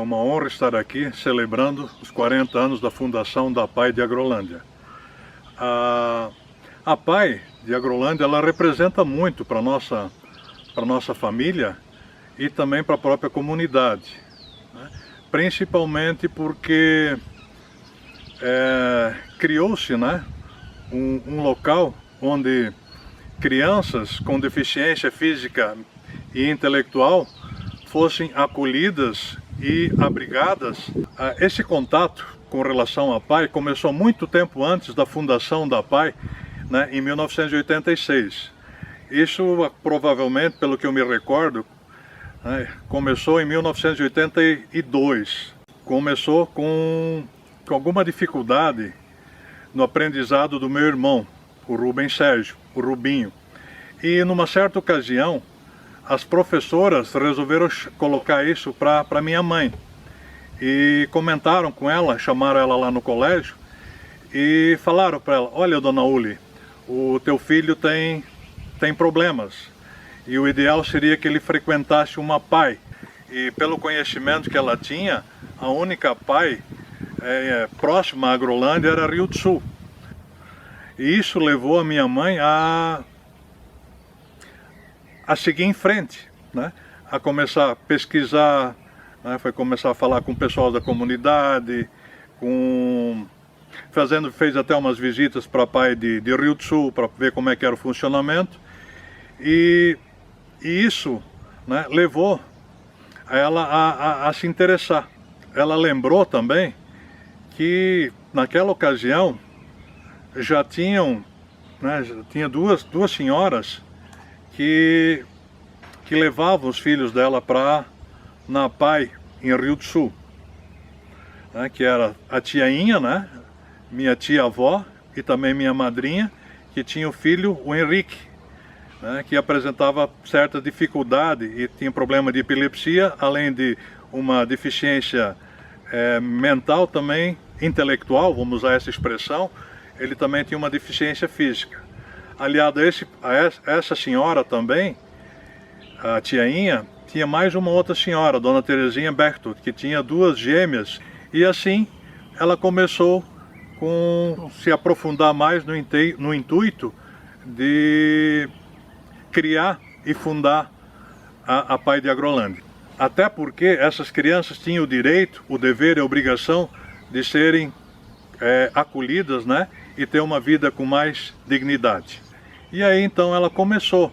uma honra estar aqui celebrando os 40 anos da fundação da APAI de Agrolândia. A APAI de Agrolândia, ela representa muito para nossa família e também para a própria comunidade, né? Principalmente porque criou-se, né, um local onde crianças com deficiência física e intelectual fossem acolhidas e abrigadas. Esse contato com relação à APAI começou muito tempo antes da fundação da APAI, né, em 1986. Isso provavelmente, pelo que eu me recordo, né, começou em 1982. Começou com alguma dificuldade no aprendizado do meu irmão, o Rubem Sérgio, o Rubinho. E numa certa ocasião, as professoras resolveram colocar isso para minha mãe. E comentaram com ela, chamaram ela lá no colégio e falaram para ela: olha, dona Uli, o teu filho tem problemas e o ideal seria que ele frequentasse uma APAI. E pelo conhecimento que ela tinha, a única APAI próxima à Agrolândia era Rio do Sul. E isso levou a minha mãe a seguir em frente, né? A começar a pesquisar, né? Foi começar a falar com o pessoal da comunidade, fez até umas visitas para a APAI de Rio do Sul para ver como é que era o funcionamento. E isso, né, levou ela a se interessar. Ela lembrou também que naquela ocasião já tinha duas senhoras que levavam os filhos dela na APAI em Rio do Sul, né, que era a tiainha, né, minha tia-avó e também minha madrinha, que tinha o filho, o Henrique, né, que apresentava certa dificuldade e tinha problema de epilepsia, além de uma deficiência mental também, intelectual, vamos usar essa expressão. Ele também tinha uma deficiência física. Aliado a essa senhora também, a tiainha, tinha mais uma outra senhora, Dona Terezinha Bertolt, que tinha duas gêmeas. E assim ela começou a se aprofundar mais no intuito de criar e fundar a APAI de Agrolândia. Até porque essas crianças tinham o direito, o dever e a obrigação de serem acolhidas, né, e ter uma vida com mais dignidade. E aí então ela começou,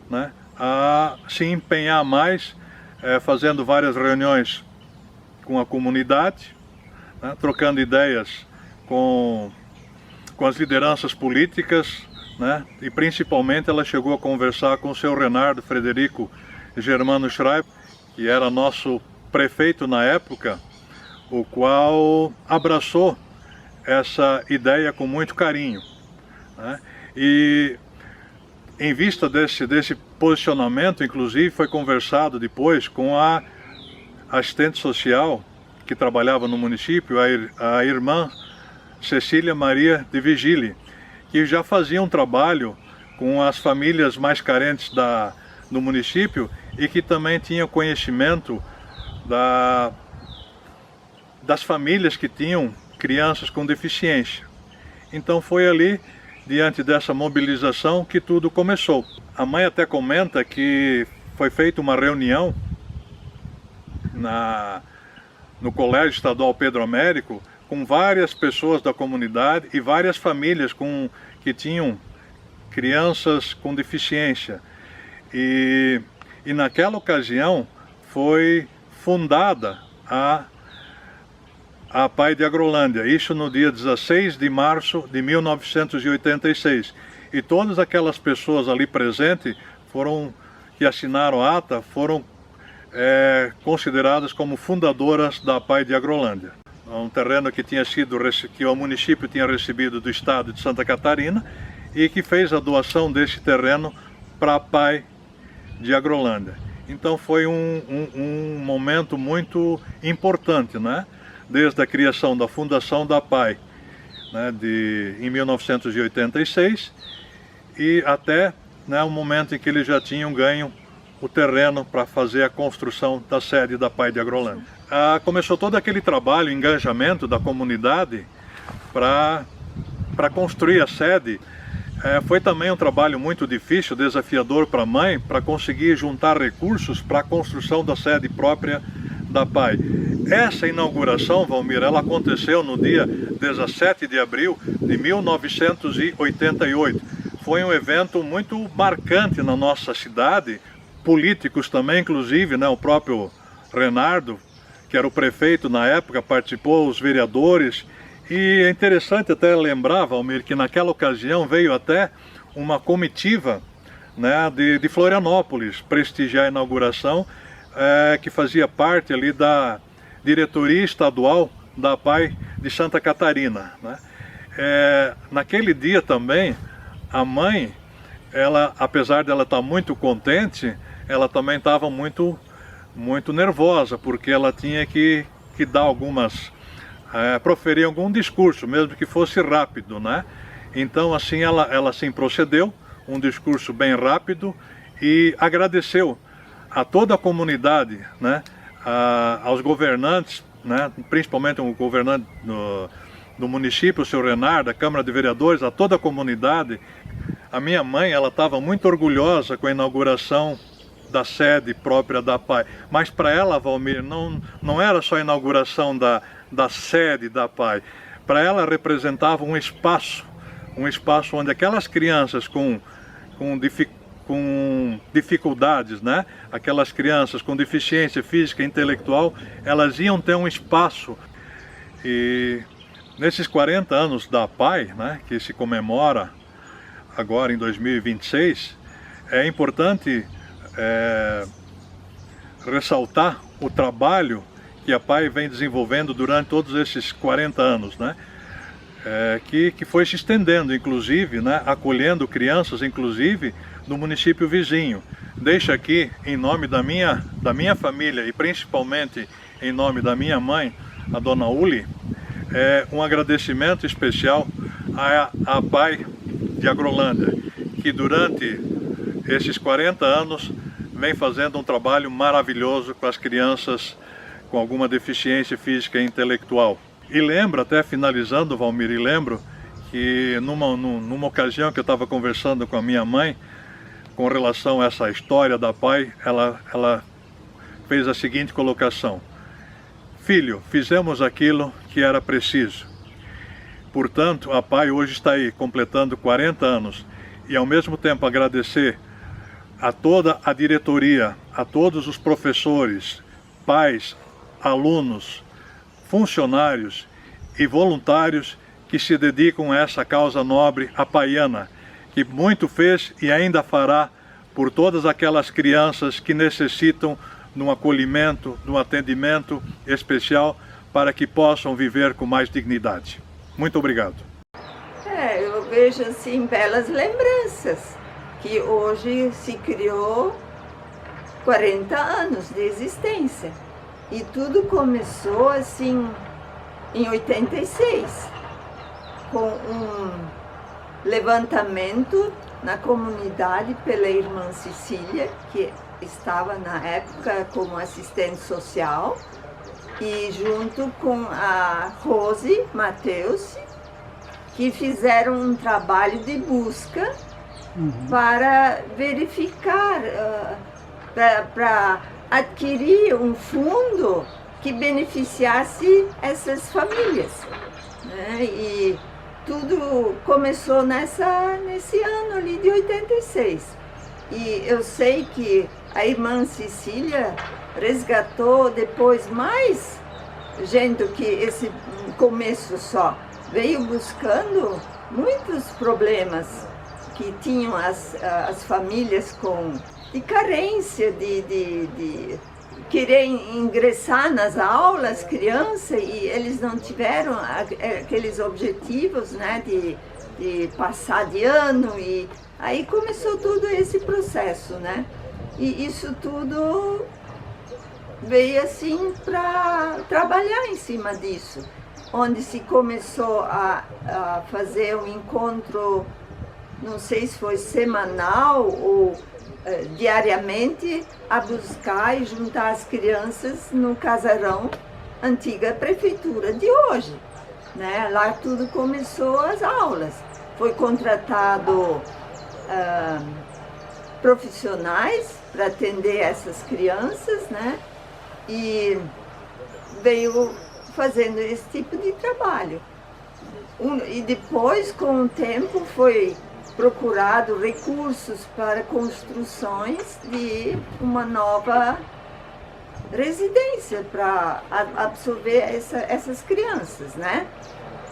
né, a se empenhar mais, fazendo várias reuniões com a comunidade, né, trocando ideias com as lideranças políticas, né, e principalmente ela chegou a conversar com o seu Renardo Frederico Germano Schreiber, que era nosso prefeito na época, o qual abraçou essa ideia com muito carinho, né? E em vista desse posicionamento, inclusive, foi conversado depois com a assistente social que trabalhava no município, a irmã Cecília Maria de Vigília, que já fazia um trabalho com as famílias mais carentes do município e que também tinha conhecimento das famílias que tinham crianças com deficiência. Então foi ali, diante dessa mobilização, que tudo começou. A mãe até comenta que foi feita uma reunião no Colégio Estadual Pedro Américo com várias pessoas da comunidade e várias famílias que tinham crianças com deficiência. E naquela ocasião foi fundada a APAI de Agrolândia, isso no dia 16 de março de 1986. E todas aquelas pessoas ali presentes que assinaram a ata foram consideradas como fundadoras da APAI de Agrolândia. Um terreno que o município tinha recebido do estado de Santa Catarina e que fez a doação desse terreno para a APAI de Agrolândia. Então foi um momento muito importante, né? Desde a criação da fundação da APAI, né, em 1986 e até, né, o momento em que eles já tinham ganho o terreno para fazer a construção da sede da PAI de Agrolândia. Começou todo aquele trabalho, engajamento da comunidade para construir a sede. Foi também um trabalho muito difícil, desafiador para a mãe, para conseguir juntar recursos para a construção da sede própria da PAI. Essa inauguração, Valmir, ela aconteceu no dia 17 de abril de 1988. Foi um evento muito marcante na nossa cidade, políticos também, inclusive, né, o próprio Renardo, que era o prefeito na época, participou, os vereadores. E é interessante até lembrar, Valmir, que naquela ocasião veio até uma comitiva, né, de Florianópolis prestigiar a inauguração, que fazia parte ali da diretoria estadual da PAI de Santa Catarina, né? Naquele dia também, a mãe, ela, apesar dela estar muito contente, ela também estava muito nervosa, porque ela tinha que dar proferir algum discurso, mesmo que fosse rápido, né? Então assim ela sim procedeu, um discurso bem rápido, e agradeceu a toda a comunidade, né? Aos governantes, né? Principalmente o governante do município, o senhor Renard, da Câmara de Vereadores, a toda a comunidade. A minha mãe, ela estava muito orgulhosa com a inauguração da sede própria da PAI, mas para ela, Valmir, não era só a inauguração da sede da PAI. Para ela representava um espaço onde aquelas crianças com dificuldades, né? Aquelas crianças com deficiência física e intelectual, elas iam ter um espaço. E nesses 40 anos da PAI, né, que se comemora agora em 2026, é importante ressaltar o trabalho que a PAI vem desenvolvendo durante todos esses 40 anos, né? Que foi se estendendo, inclusive, né? Acolhendo crianças, inclusive, no município vizinho. Deixo aqui, em nome da minha família e principalmente em nome da minha mãe, a dona Uli, um agradecimento especial à PAI de Agrolândia, que durante esses 40 anos vem fazendo um trabalho maravilhoso com as crianças com alguma deficiência física e intelectual. E lembro, até finalizando, Valmir, e lembro que numa ocasião que eu estava conversando com a minha mãe com relação a essa história da PAI, ela fez a seguinte colocação: filho, fizemos aquilo que era preciso. Portanto, a PAI hoje está aí, completando 40 anos, e ao mesmo tempo agradecer a toda a diretoria, a todos os professores, pais, alunos, funcionários e voluntários que se dedicam a essa causa nobre apaiana, que muito fez e ainda fará por todas aquelas crianças que necessitam de um acolhimento, de um atendimento especial para que possam viver com mais dignidade. Muito obrigado. Eu vejo assim belas lembranças, que hoje se criou 40 anos de existência. E tudo começou assim em 86, com um levantamento na comunidade pela irmã Cecília, que estava na época como assistente social, e junto com a Rose Mateus, que fizeram um trabalho de busca para verificar, para adquirir um fundo que beneficiasse essas famílias, né? E tudo começou nesse ano ali de 86. E eu sei que a irmã Cecília resgatou depois mais gente do que esse começo só. Veio buscando muitos problemas que tinham as famílias de carência, de querer ingressar nas aulas, criança, e eles não tiveram aqueles objetivos, né, de passar de ano, e aí começou todo esse processo, né? E isso tudo veio assim para trabalhar em cima disso, onde se começou a fazer um encontro, não sei se foi semanal ou diariamente a buscar e juntar as crianças no casarão, antiga prefeitura de hoje, né? Lá tudo começou as aulas. Foi contratado profissionais para atender essas crianças, né? E veio fazendo esse tipo de trabalho. E depois, com o tempo, foi procurado recursos para construções de uma nova residência para absorver essas crianças, né?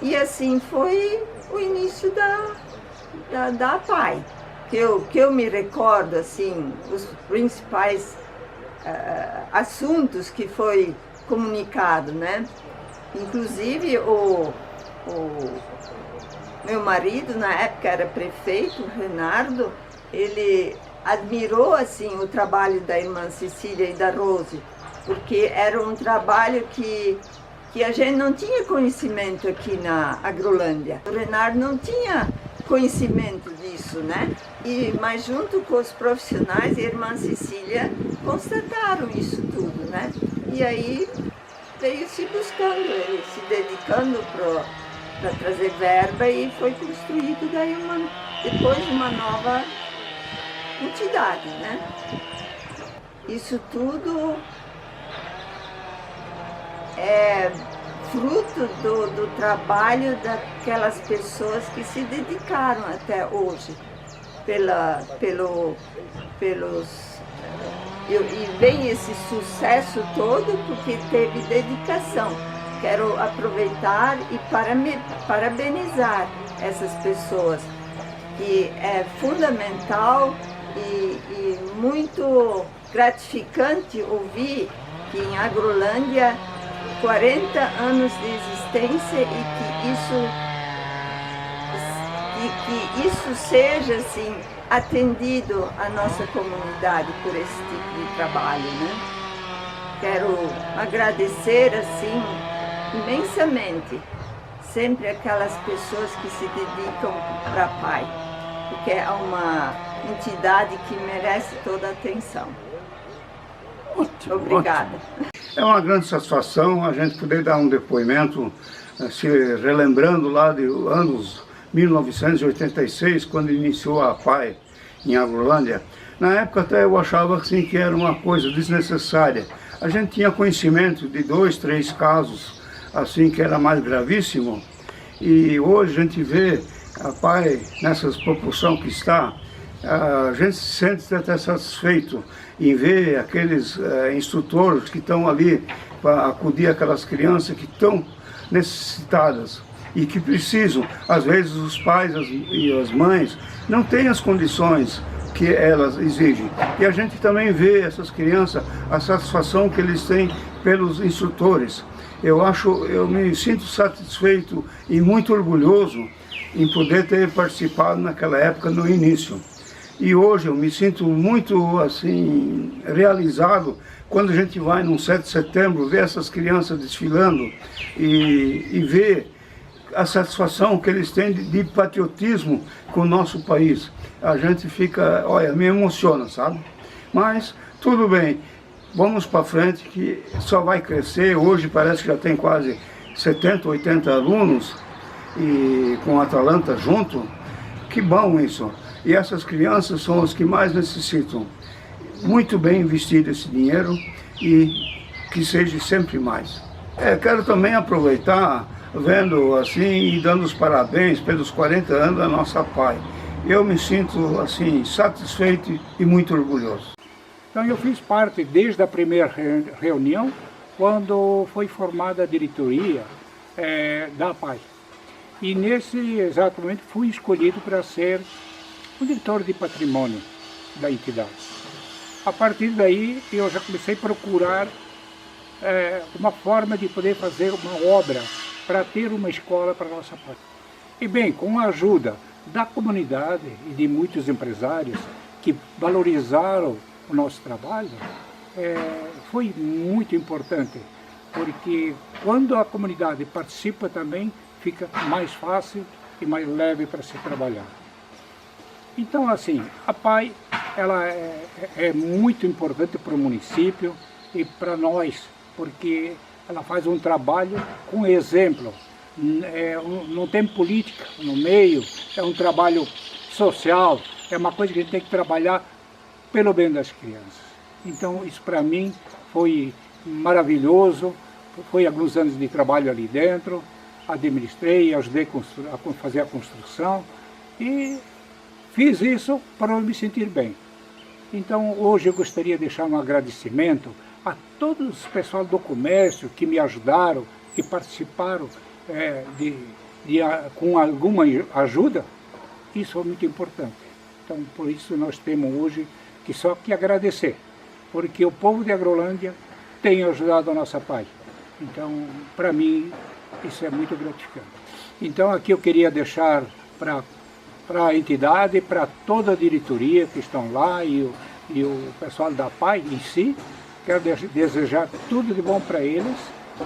E assim foi o início da APAI. Que eu me recordo, assim, os principais assuntos que foi comunicado, né? Inclusive o meu marido, na época era prefeito, o Renardo, ele admirou assim o trabalho da irmã Cecília e da Rose, porque era um trabalho que a gente não tinha conhecimento aqui na Agrolândia. O Renardo não tinha conhecimento disso, né? Mas junto com os profissionais, a irmã Cecília constataram isso tudo, né? E aí veio se buscando, ele se dedicando para trazer verba e foi construído daí depois uma nova entidade, né? Isso tudo é fruto do trabalho daquelas pessoas que se dedicaram até hoje e vem esse sucesso todo porque teve dedicação. Quero aproveitar e parabenizar essas pessoas, que é fundamental e muito gratificante ouvir que em Agrolândia 40 anos de existência e que isso seja assim atendido à nossa comunidade por esse tipo de trabalho, né? Quero agradecer assim imensamente sempre aquelas pessoas que se dedicam para a PAI, porque é uma entidade que merece toda a atenção. Ótimo, obrigada. Ótimo. É uma grande satisfação a gente poder dar um depoimento, se relembrando lá de anos 1986, quando iniciou a PAI em Agrolândia. Na época até eu achava assim, que era uma coisa desnecessária. A gente tinha conhecimento de 2, 3 casos assim que era mais gravíssimo, e hoje a gente vê a PAI nessa proporção que está. A gente se sente até satisfeito em ver aqueles instrutores que estão ali para acudir aquelas crianças que estão necessitadas e que precisam. Às vezes os pais e as mães não têm as condições que elas exigem. E a gente também vê essas crianças, a satisfação que eles têm pelos instrutores. Eu me sinto satisfeito e muito orgulhoso em poder ter participado naquela época, no início. E hoje eu me sinto muito assim realizado quando a gente vai num 7 de setembro, ver essas crianças desfilando e ver a satisfação que eles têm de patriotismo com o nosso país. A gente fica, olha, me emociona, sabe? Mas tudo bem, vamos para frente que só vai crescer. Hoje parece que já tem quase 70, 80 alunos e com a Atalanta junto. Que bom isso! E essas crianças são as que mais necessitam. Muito bem investido esse dinheiro e que seja sempre mais. Quero também aproveitar, vendo assim e dando os parabéns pelos 40 anos da nossa PAI. Eu me sinto assim satisfeito e muito orgulhoso. Então eu fiz parte desde a primeira reunião, quando foi formada a diretoria da PAI. E nesse exato momento fui escolhido para ser o diretor de patrimônio da entidade. A partir daí eu já comecei a procurar uma forma de poder fazer uma obra para ter uma escola para a nossa PAI. E bem, com a ajuda da comunidade e de muitos empresários que valorizaram o nosso trabalho, foi muito importante, porque quando a comunidade participa também, fica mais fácil e mais leve para se trabalhar. Então assim, a PAI ela é muito importante para o município e para nós, porque ela faz um trabalho com exemplo. Não tem política no meio, é um trabalho social, é uma coisa que a gente tem que trabalhar pelo bem das crianças. Então isso para mim foi maravilhoso, foi alguns anos de trabalho ali dentro, administrei, ajudei a fazer a construção e fiz isso para eu me sentir bem. Então hoje eu gostaria de deixar um agradecimento a todos os pessoal do comércio que me ajudaram, que participaram com alguma ajuda. Isso é muito importante. Então por isso nós temos hoje que só que agradecer, porque o povo de Agrolândia tem ajudado a nossa PAI. Então para mim isso é muito gratificante. Então aqui eu queria deixar para a entidade, para toda a diretoria que estão lá e o pessoal da PAI em si, quero desejar tudo de bom para eles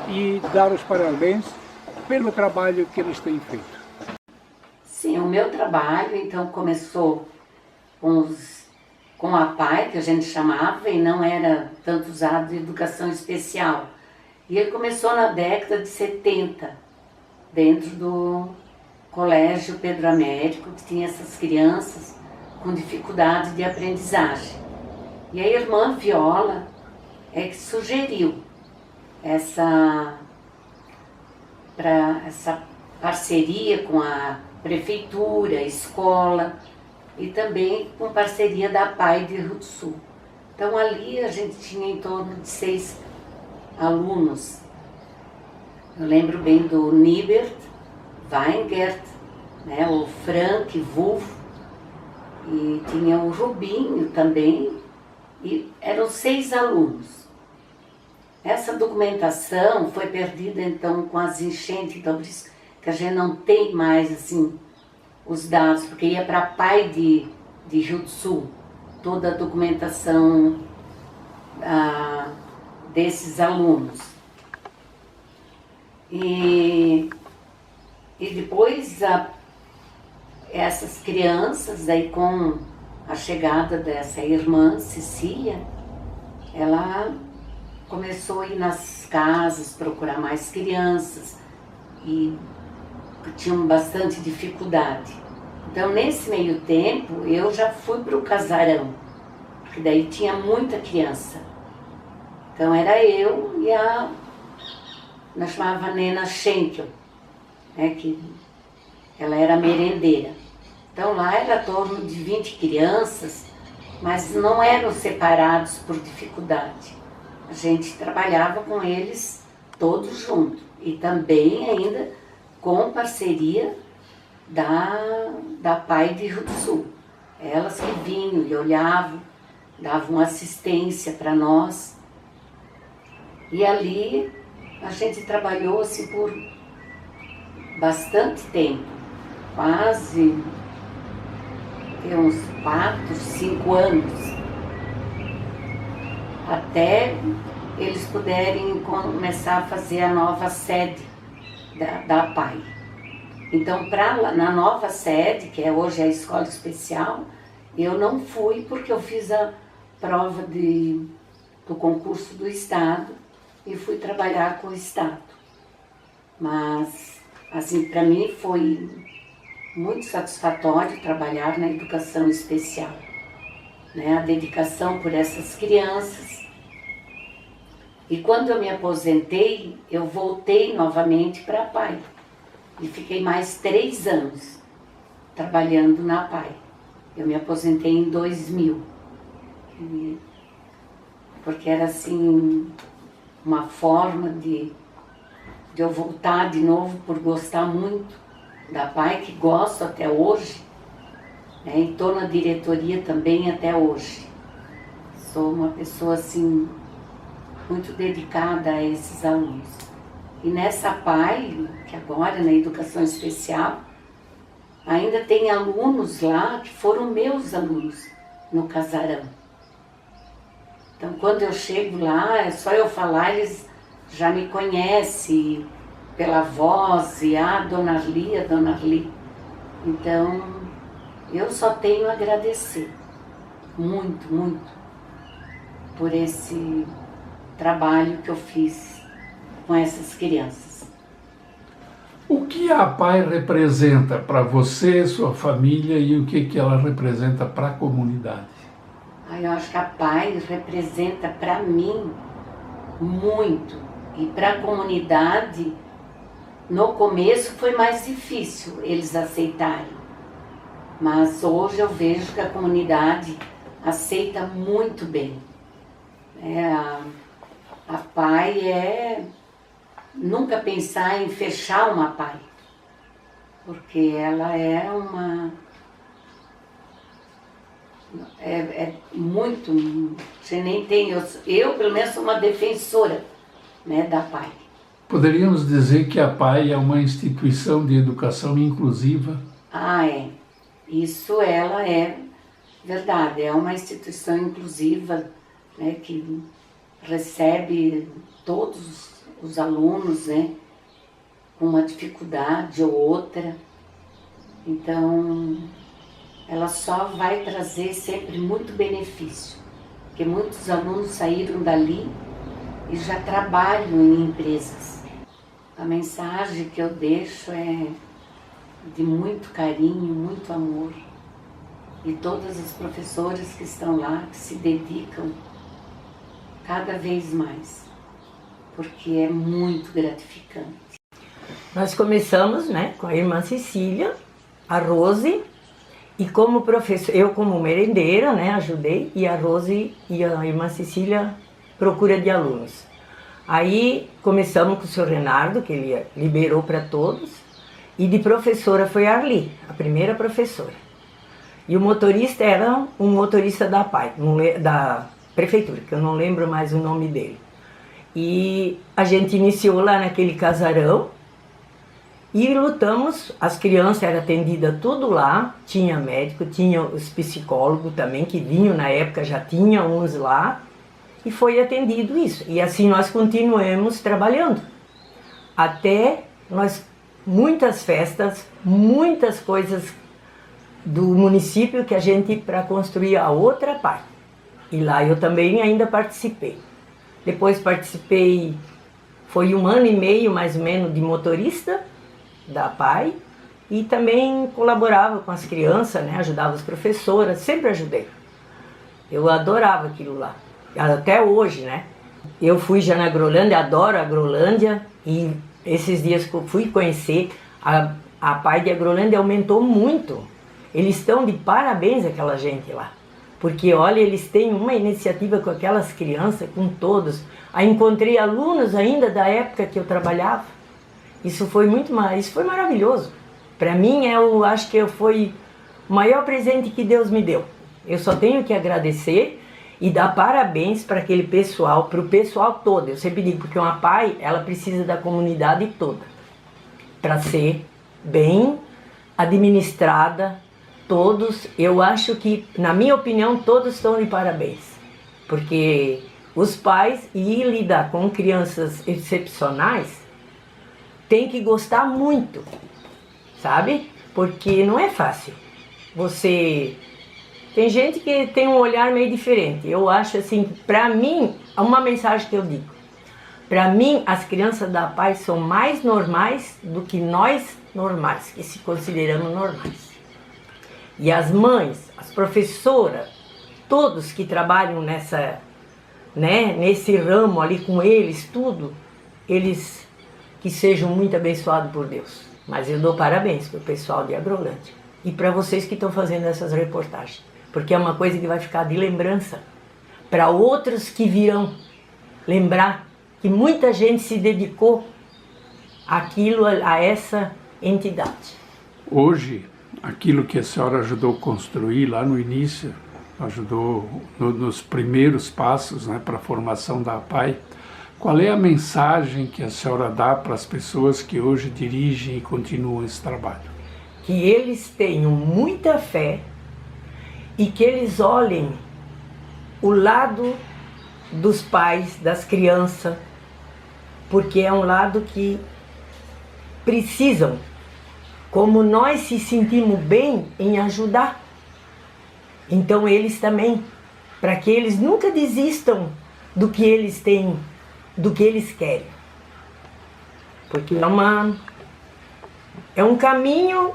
e dar os parabéns pelo trabalho que eles têm feito. Sim, o meu trabalho então começou com a PAI, que a gente chamava, e não era tanto usado de educação especial. E ele começou na década de 70, dentro do Colégio Pedro Américo, que tinha essas crianças com dificuldade de aprendizagem. E a irmã Viola é que sugeriu essa parceria com a prefeitura, a escola e também com parceria da PAI de Rio do Sul. Então ali a gente tinha em torno de 6 alunos. Eu lembro bem do Nibert, Weingert, né, o Frank Wolf, e tinha o Rubinho também, e eram 6 alunos. Essa documentação foi perdida então com as enchentes, então por isso que a gente não tem mais assim os dados, porque ia para a PAI de Rio do Sul, toda a documentação desses alunos. E depois essas crianças, aí com a chegada dessa irmã Cecília, ela começou a ir nas casas, procurar mais crianças e tinham bastante dificuldade. Então nesse meio tempo eu já fui para o casarão, porque daí tinha muita criança. Então era eu e nós chamava Nena Schenkel, né, que ela era merendeira. Então lá era em torno de 20 crianças, mas não eram separados por dificuldade. A gente trabalhava com eles todos juntos e também ainda com parceria da PAI de Rio do Sul. Elas que vinham e olhavam, davam assistência para nós. E ali a gente trabalhou assim por bastante tempo, quase uns 4, 5 anos, até eles puderem começar a fazer a nova sede da PAI. Então, na nova sede, que hoje é a Escola Especial, eu não fui porque eu fiz a prova do concurso do Estado e fui trabalhar com o Estado. Mas, assim, para mim foi muito satisfatório trabalhar na educação especial, né? A dedicação por essas crianças. E quando eu me aposentei, eu voltei novamente para a PAI. E fiquei mais 3 anos trabalhando na PAI. Eu me aposentei em 2000. Porque era assim uma forma de eu voltar de novo por gostar muito da PAI, que gosto até hoje, né? E estou na diretoria também até hoje. Sou uma pessoa assim muito dedicada a esses alunos. E nessa PAI, que agora na educação especial, ainda tem alunos lá que foram meus alunos no casarão. Então quando eu chego lá, é só eu falar, eles já me conhecem pela voz, e Dona Arli, a Dona Arli. Então eu só tenho a agradecer. muito, muito por esse trabalho que eu fiz com essas crianças. O que a APAE representa para você, sua família, e o que ela representa para a comunidade? Eu acho que a APAE representa para mim muito, e para a comunidade, no começo foi mais difícil eles aceitarem, mas hoje eu vejo que a comunidade aceita muito bem. A APAE é nunca pensar em fechar uma APAE, porque ela é muito, você nem tem, eu pelo menos sou uma defensora, né, da APAE. Poderíamos dizer que a APAE é uma instituição de educação inclusiva? Isso ela é verdade, é uma instituição inclusiva, né, que recebe todos os alunos, né, com uma dificuldade ou outra. Então, ela só vai trazer sempre muito benefício, porque muitos alunos saíram dali e já trabalham em empresas. A mensagem que eu deixo é de muito carinho, muito amor. E todas as professoras que estão lá, que se dedicam cada vez mais, porque é muito gratificante. Nós começamos, né, com a irmã Cecília, a Rose, e como professor, eu como merendeira, né, ajudei, e a Rose e a irmã Cecília procura de alunos. Aí começamos com o senhor Renardo, que ele liberou para todos, e de professora foi a Arli, a primeira professora. E o motorista era um motorista da APAE, da prefeitura, que eu não lembro mais o nome dele. E a gente iniciou lá naquele casarão e lutamos, as crianças eram atendidas tudo lá, tinha médico, tinha os psicólogos também, que vinham na época, já tinha uns lá, e foi atendido isso. E assim nós continuamos trabalhando. Até nós, muitas festas, muitas coisas do município que a gente, para construir a outra parte. E lá eu também ainda participei. Depois participei, foi 1 ano e meio mais ou menos de motorista da APAE, e também colaborava com as crianças, né, ajudava as professoras, sempre ajudei. Eu adorava aquilo lá, até hoje, né. Eu fui já na Agrolândia, adoro a Agrolândia, e esses dias que eu fui conhecer, a APAE de Agrolândia aumentou muito. Eles estão de parabéns, aquela gente lá. Porque, olha, eles têm uma iniciativa com aquelas crianças, com todos. Aí encontrei alunos ainda da época que eu trabalhava. Isso foi maravilhoso. Para mim, eu acho que foi o maior presente que Deus me deu. Eu só tenho que agradecer e dar parabéns para aquele pessoal, para o pessoal todo. Eu sempre digo, porque uma APAE, ela precisa da comunidade toda, para ser bem administrada. Todos, eu acho que, na minha opinião, todos estão de parabéns. Porque os pais, e lidar com crianças excepcionais, tem que gostar muito, sabe? Porque não é fácil. Tem gente que tem um olhar meio diferente. Eu acho assim, para mim, uma mensagem que eu digo. Para mim, as crianças da APAE são mais normais do que nós normais, que se consideramos normais. E as mães, as professoras, todos que trabalham nesse ramo ali com eles, tudo, eles que sejam muito abençoados por Deus. Mas eu dou parabéns para o pessoal de Agrolândia e para vocês que estão fazendo essas reportagens, porque é uma coisa que vai ficar de lembrança para outros que virão lembrar que muita gente se dedicou a essa entidade. Hoje, aquilo que a senhora ajudou a construir lá no início, ajudou nos primeiros passos, né, para a formação da APAE, qual é a mensagem que a senhora dá para as pessoas que hoje dirigem e continuam esse trabalho? Que eles tenham muita fé e que eles olhem o lado dos pais, das crianças, porque é um lado que precisam, como nós se sentimos bem em ajudar. Então eles também, para que eles nunca desistam do que eles têm, do que eles querem. Porque é um caminho,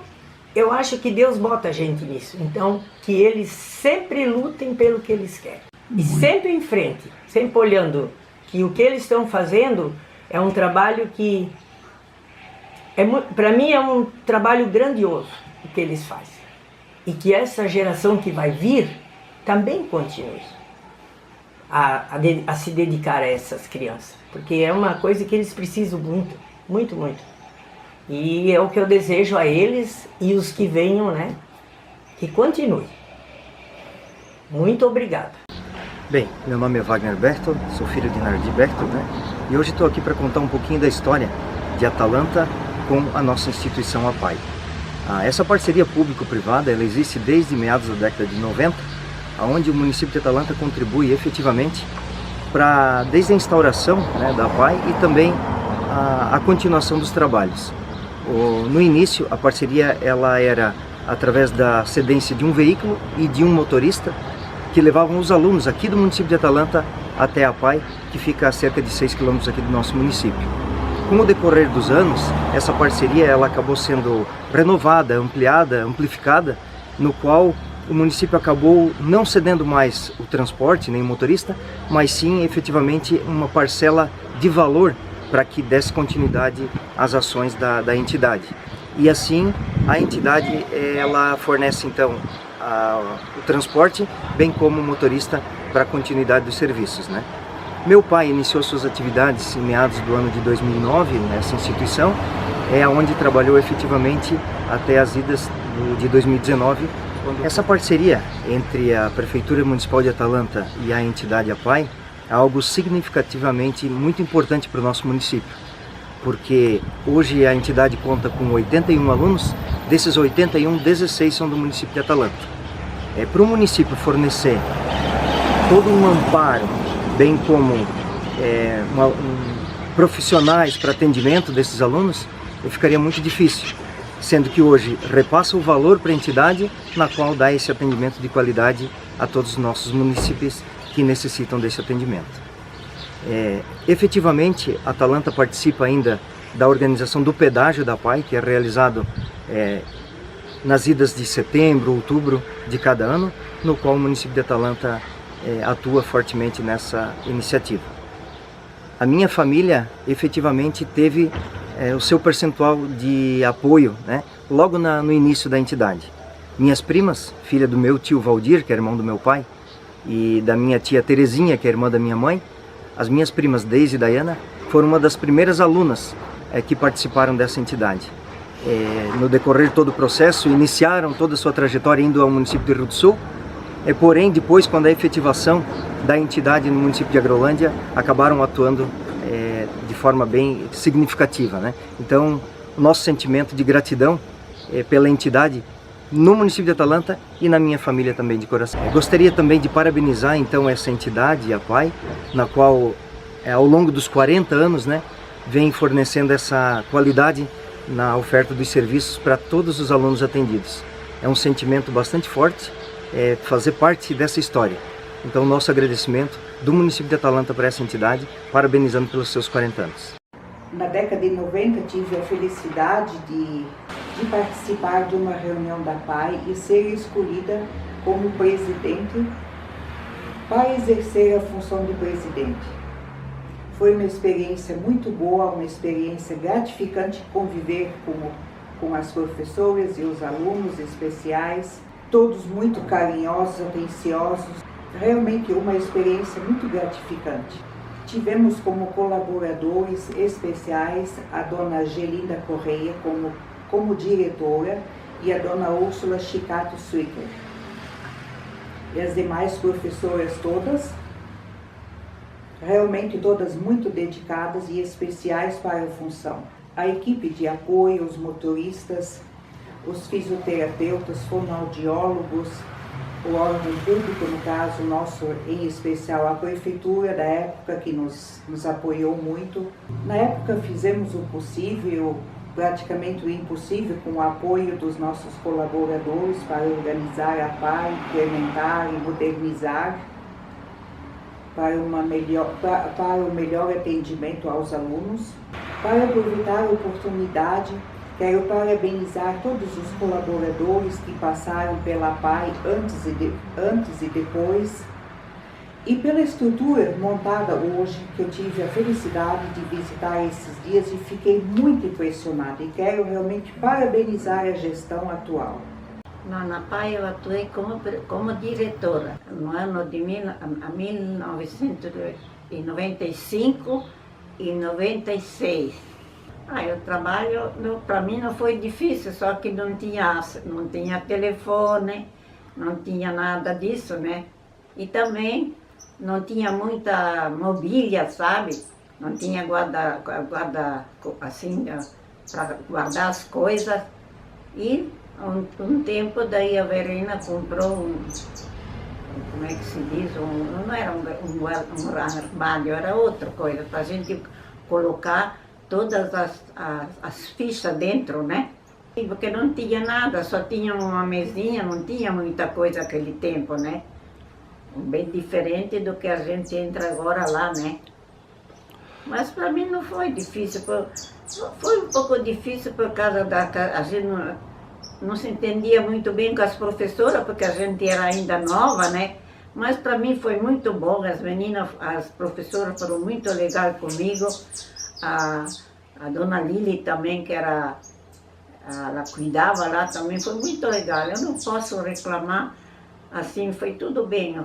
eu acho que Deus bota a gente nisso. Então, que eles sempre lutem pelo que eles querem. E sempre em frente, sempre olhando que o que eles estão fazendo é um trabalho que, para mim, é um trabalho grandioso o que eles fazem. E que essa geração que vai vir também continue a se dedicar a essas crianças. Porque é uma coisa que eles precisam muito, muito, muito. E é o que eu desejo a eles e os que venham, né? Que continuem. Muito obrigada. Bem, meu nome é Wagner Bertol, sou filho de Nardi Bertol, né? E hoje estou aqui para contar um pouquinho da história de Atalanta com a nossa instituição APAI. Essa parceria público-privada ela existe desde meados da década de 90, onde o município de Atalanta contribui efetivamente desde a instauração, né, da APAI e também a continuação dos trabalhos. No início, a parceria ela era através da cedência de um veículo e de um motorista que levavam os alunos aqui do município de Atalanta até a APAI, que fica a cerca de 6 km aqui do nosso município. Com o decorrer dos anos, essa parceria ela acabou sendo renovada, ampliada, amplificada, no qual o município acabou não cedendo mais o transporte, nem o motorista, mas sim efetivamente uma parcela de valor para que desse continuidade às ações da entidade. E assim, a entidade ela fornece então o transporte, bem como o motorista para a continuidade dos serviços, né? Meu pai iniciou suas atividades em meados do ano de 2009 nessa instituição, onde trabalhou efetivamente até as idas de 2019. Essa parceria entre a Prefeitura Municipal de Atalanta e a entidade APAI é algo significativamente muito importante para o nosso município, porque hoje a entidade conta com 81 alunos, desses 81, 16 são do município de Atalanta. Para o município fornecer todo um amparo, bem como profissionais para atendimento desses alunos, ficaria muito difícil, sendo que hoje repassa o valor para a entidade, na qual dá esse atendimento de qualidade a todos os nossos municípios que necessitam desse atendimento. Efetivamente, a Atalanta participa ainda da organização do pedágio da APAI, que é realizado nas idas de setembro, outubro de cada ano, no qual o município de Atalanta atua fortemente nessa iniciativa. A minha família efetivamente teve o seu percentual de apoio, né, logo no início da entidade. Minhas primas, filha do meu tio Valdir, que é irmão do meu pai, e da minha tia Terezinha, que é irmã da minha mãe, as minhas primas Deise e Dayana foram uma das primeiras alunas que participaram dessa entidade. No decorrer de todo o processo, iniciaram toda a sua trajetória indo ao município de Rio do Sul, porém depois, quando a efetivação da entidade no município de Agrolândia, acabaram atuando de forma bem significativa, né? Então, o nosso sentimento de gratidão pela entidade no município de Atalanta e na minha família também de coração. Gostaria também de parabenizar então essa entidade, a APAI, na qual ao longo dos 40 anos, né, vem fornecendo essa qualidade na oferta dos serviços para todos os alunos atendidos. É um sentimento bastante forte fazer parte dessa história. Então, nosso agradecimento do município de Atalanta para essa entidade, parabenizando pelos seus 40 anos. Na década de 90 tive a felicidade de participar de uma reunião da APAI e ser escolhida como presidente para exercer a função de presidente. Foi uma experiência muito boa, uma experiência gratificante conviver com as professoras e os alunos especiais, todos muito carinhosos, atenciosos, realmente uma experiência muito gratificante. Tivemos como colaboradores especiais a dona Gelinda Correia como diretora e a dona Úrsula Chicato Swicker. E as demais professoras todas, realmente todas muito dedicadas e especiais para a função. A equipe de apoio, os motoristas, os fisioterapeutas, fonoaudiólogos, o órgão público, no caso nosso, em especial a prefeitura da época, que nos apoiou muito. Na época fizemos o possível praticamente o impossível com o apoio dos nossos colaboradores para organizar a PAI, implementar e modernizar para o melhor atendimento aos alunos. Para aproveitar a oportunidade, quero parabenizar todos os colaboradores que passaram pela PAI antes e depois, e pela estrutura montada hoje, que eu tive a felicidade de visitar esses dias e fiquei muito impressionada. E quero realmente parabenizar a gestão atual. Na PAI eu atuei como diretora no ano de 1995 e 96. O trabalho para mim não foi difícil, só que não tinha telefone, não tinha nada disso, né? E também não tinha muita mobília, sabe? Não tinha guarda assim, para guardar as coisas. E um tempo daí a Verena comprou como é que se diz? Não era um armário, era outra coisa, para a gente colocar todas as fichas dentro, né? Porque não tinha nada, só tinha uma mesinha, não tinha muita coisa naquele tempo, né? Bem diferente do que a gente entra agora lá, né? Mas para mim não foi difícil, foi um pouco difícil por causa a gente não se entendia muito bem com as professoras, porque a gente era ainda nova, né? Mas para mim foi muito bom, as professoras foram muito legais comigo, a dona Lili também, que ela cuidava lá também, foi muito legal, eu não posso reclamar. Assim, foi tudo bem,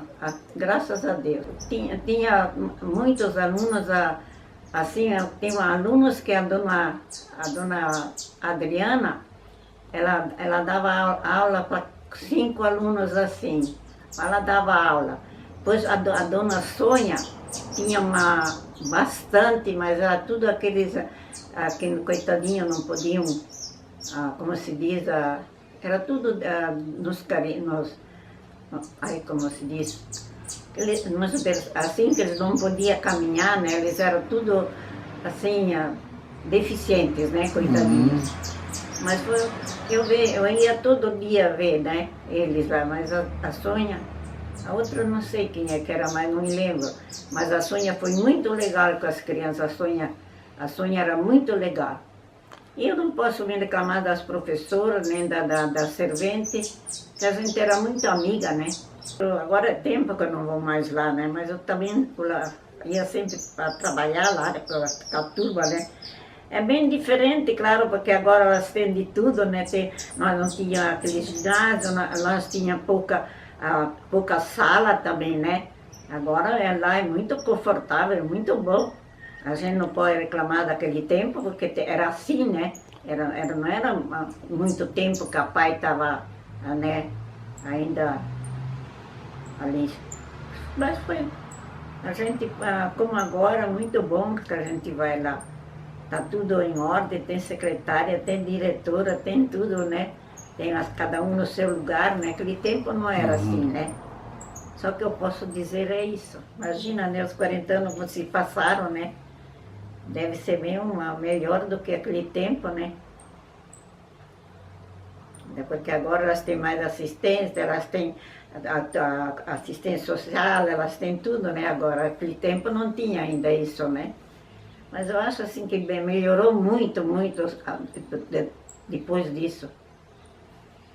graças a Deus. Tinha muitos alunos, assim, tem alunos que a dona Adriana, ela dava aula para 5 alunos assim, ela dava aula. Depois a dona Sônia tinha bastante, mas era tudo aqueles coitadinhos não podiam, como se diz, era tudo como se diz, assim que eles não podiam caminhar, né? Eles eram tudo assim, deficientes, né? Coitadinhos. Mas eu ia todo dia ver, né? Eles lá, mas a Sônia, a outra eu não sei quem é que era, mas não me lembro. Mas a Sônia foi muito legal com as crianças, a Sônia era muito legal. E eu não posso me reclamar das professoras, nem da servente, que a gente era muito amiga, né? Agora é tempo que eu não vou mais lá, né? Mas eu também ia sempre para trabalhar lá, com a turma, né? É bem diferente, claro, porque agora elas têm de tudo, né? Nós não tínhamos aquele ginásio, nós tínhamos pouca sala também, né? Agora lá é muito confortável, muito bom. A gente não pode reclamar daquele tempo, porque era assim, né? Não era muito tempo que a PAI estava, né, ainda ali. Mas foi, a gente, como agora, muito bom que a gente vai lá. Está tudo em ordem, tem secretária, tem diretora, tem tudo, né? Tem cada um no seu lugar, né? Aquele tempo não era assim, né? Só que eu posso dizer é isso. Imagina, né? Os 40 anos que se passaram, né? Deve ser bem melhor do que aquele tempo, né? Porque agora elas têm mais assistência, elas têm a assistência social, elas têm tudo, né? Agora, aquele tempo não tinha ainda isso, né? Mas eu acho assim que melhorou muito, muito depois disso.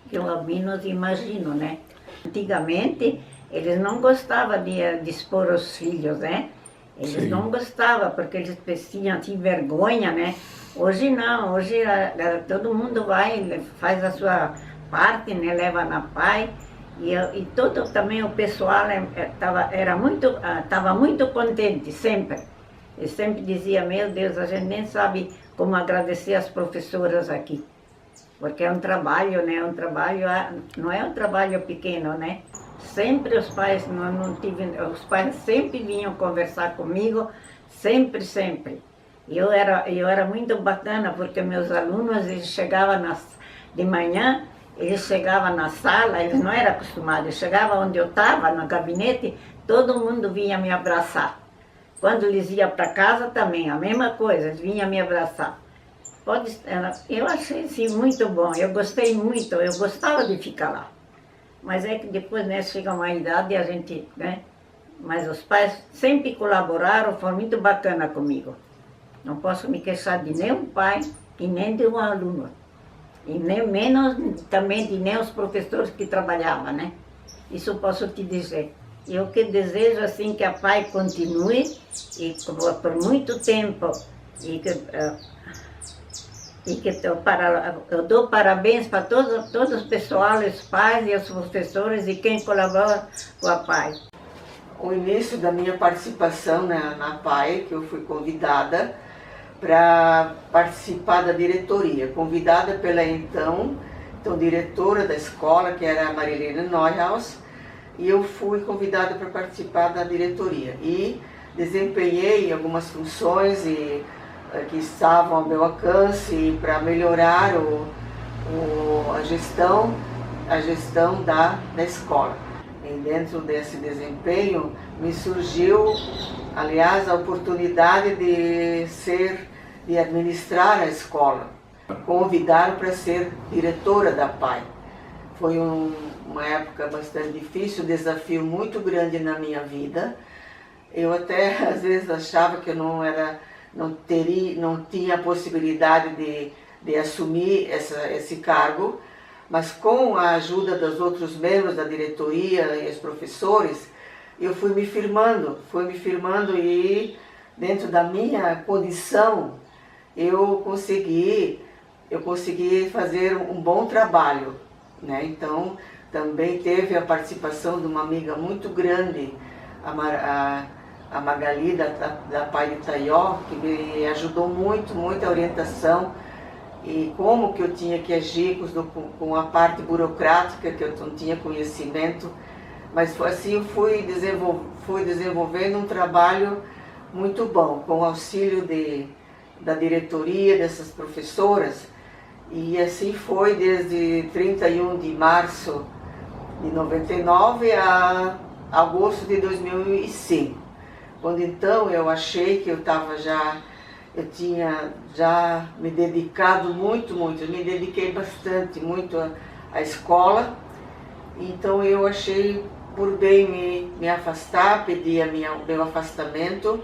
Que eu menos imagino, né? Antigamente, eles não gostavam de expor os filhos, né? Eles não gostavam, porque eles tinham assim, vergonha, né? Hoje não, hoje todo mundo vai, faz a sua parte, né? Leva na PAI. E todo também o pessoal estava muito contente, sempre. Eu sempre dizia, meu Deus, a gente nem sabe como agradecer as professoras aqui. Porque é um trabalho, né? Não é um trabalho pequeno, né? Sempre os pais, os pais sempre vinham conversar comigo, sempre, sempre. E eu era muito bacana, porque meus alunos, eles chegavam de manhã, eles chegavam na sala, eles não eram acostumados, eles chegavam onde eu estava, no gabinete, todo mundo vinha me abraçar. Quando eles iam para casa também, a mesma coisa, eles vinham me abraçar. Eu achei assim, muito bom, eu gostei muito, eu gostava de ficar lá. Mas é que depois, né, chega uma idade e a gente, né? Mas os pais sempre colaboraram, foram muito bacana comigo. Não posso me queixar de nenhum pai e nem de um aluno. E nem menos também de nem os professores que trabalhavam, né? Isso eu posso te dizer. Eu que desejo assim que a PAI continue e por muito tempo e que eu dou parabéns para todos os pessoal, os pais e os professores e quem colabora com a PAI. O início da minha participação na PAI, que eu fui convidada para participar da diretoria, convidada pela então diretora da escola, que era a Marilene Neuhaus, e eu fui convidada para participar da diretoria e desempenhei algumas funções que estavam ao meu alcance para melhorar a gestão da escola. E dentro desse desempenho me surgiu, aliás, a oportunidade de administrar a escola. Convidaram para ser diretora da PAI. Foi uma época bastante difícil, um desafio muito grande na minha vida. Eu até às vezes achava que eu não tinha a possibilidade de assumir esse cargo, mas com a ajuda dos outros membros da diretoria e os professores, eu fui me firmando e dentro da minha condição eu consegui fazer um bom trabalho, né? Então também teve a participação de uma amiga muito grande, a Magali da PAI de Itaió, que me ajudou muito a orientação e como que eu tinha que agir com a parte burocrática, que eu não tinha conhecimento, mas assim eu fui desenvolvendo um trabalho muito bom, com o auxílio da diretoria, dessas professoras, e assim foi desde 31 de março de 99 a agosto de 2005, quando então eu achei que eu tinha já me dedicado muito, eu me dediquei bastante, muito à escola, então eu achei por bem me afastar, pedi o meu afastamento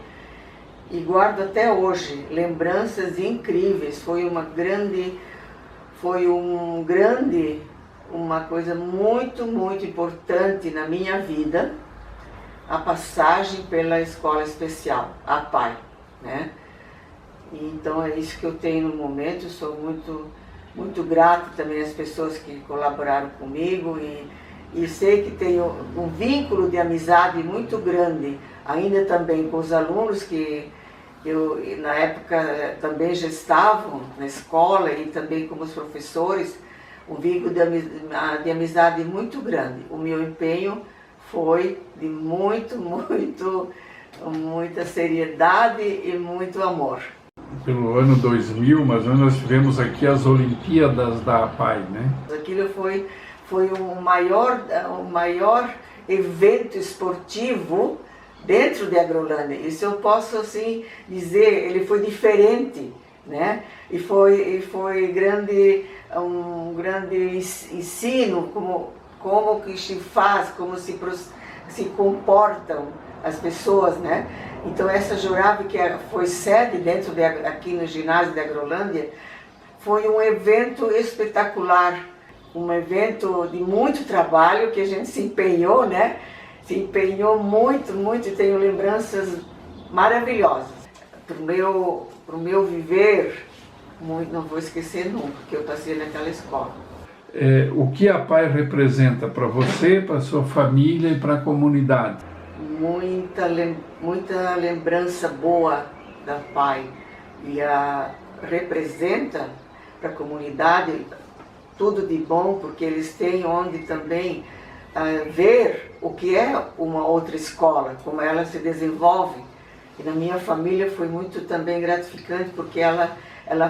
e guardo até hoje lembranças incríveis. Foi uma coisa muito importante na minha vida, a passagem pela escola especial, a PAI, né? Então é isso que eu tenho no momento. Eu sou muito grata também às pessoas que colaboraram comigo e sei que tenho um vínculo de amizade muito grande, ainda também com os alunos que eu na época também já estavam na escola e também com os professores, um vínculo de amizade muito grande. O meu empenho foi de muita seriedade e muito amor. Pelo ano 2000, mais ou menos, nós tivemos aqui as Olimpíadas da PAI, né? Aquilo foi o maior evento esportivo dentro de Agrolândia. Isso eu posso assim dizer, ele foi diferente, né? E foi um grande ensino como que se faz, como se comportam as pessoas, né? Então essa Jurave, que foi sede aqui no ginásio de Agrolândia, foi um evento espetacular, um evento de muito trabalho que a gente se empenhou, né? Se empenhou muito, e tenho lembranças maravilhosas. Pro meu viver, não vou esquecer nunca que eu passei naquela escola. O que a PAI representa para você, para sua família e para a comunidade? Muita lembrança boa da PAI, e representa para a comunidade tudo de bom, porque eles têm onde também ver o que é uma outra escola, como ela se desenvolve. E na minha família foi muito também gratificante, porque ela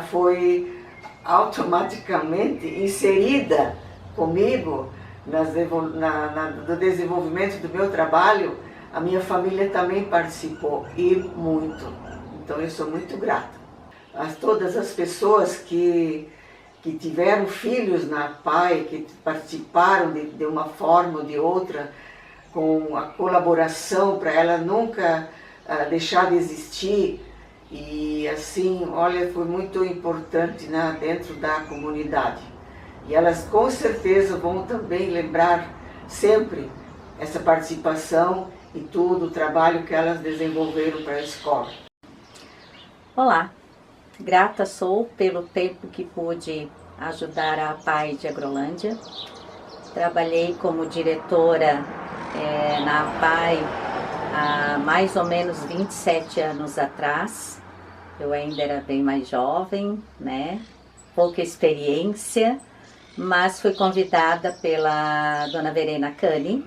foi automaticamente inserida comigo no desenvolvimento do meu trabalho. A minha família também participou, e muito. Então eu sou muito grata. todas as pessoas que tiveram filhos na PAI, que participaram de uma forma ou de outra, com a colaboração para ela nunca deixar de existir. E assim, olha, foi muito importante, né, dentro da comunidade. E elas com certeza vão também lembrar sempre essa participação e todo o trabalho que elas desenvolveram para a escola. Olá, grata sou pelo tempo que pude ajudar a PAI de Agrolândia. Trabalhei como diretora na PAI há mais ou menos 27 anos atrás. Eu ainda era bem mais jovem, né? Pouca experiência, mas fui convidada pela dona Verena Cani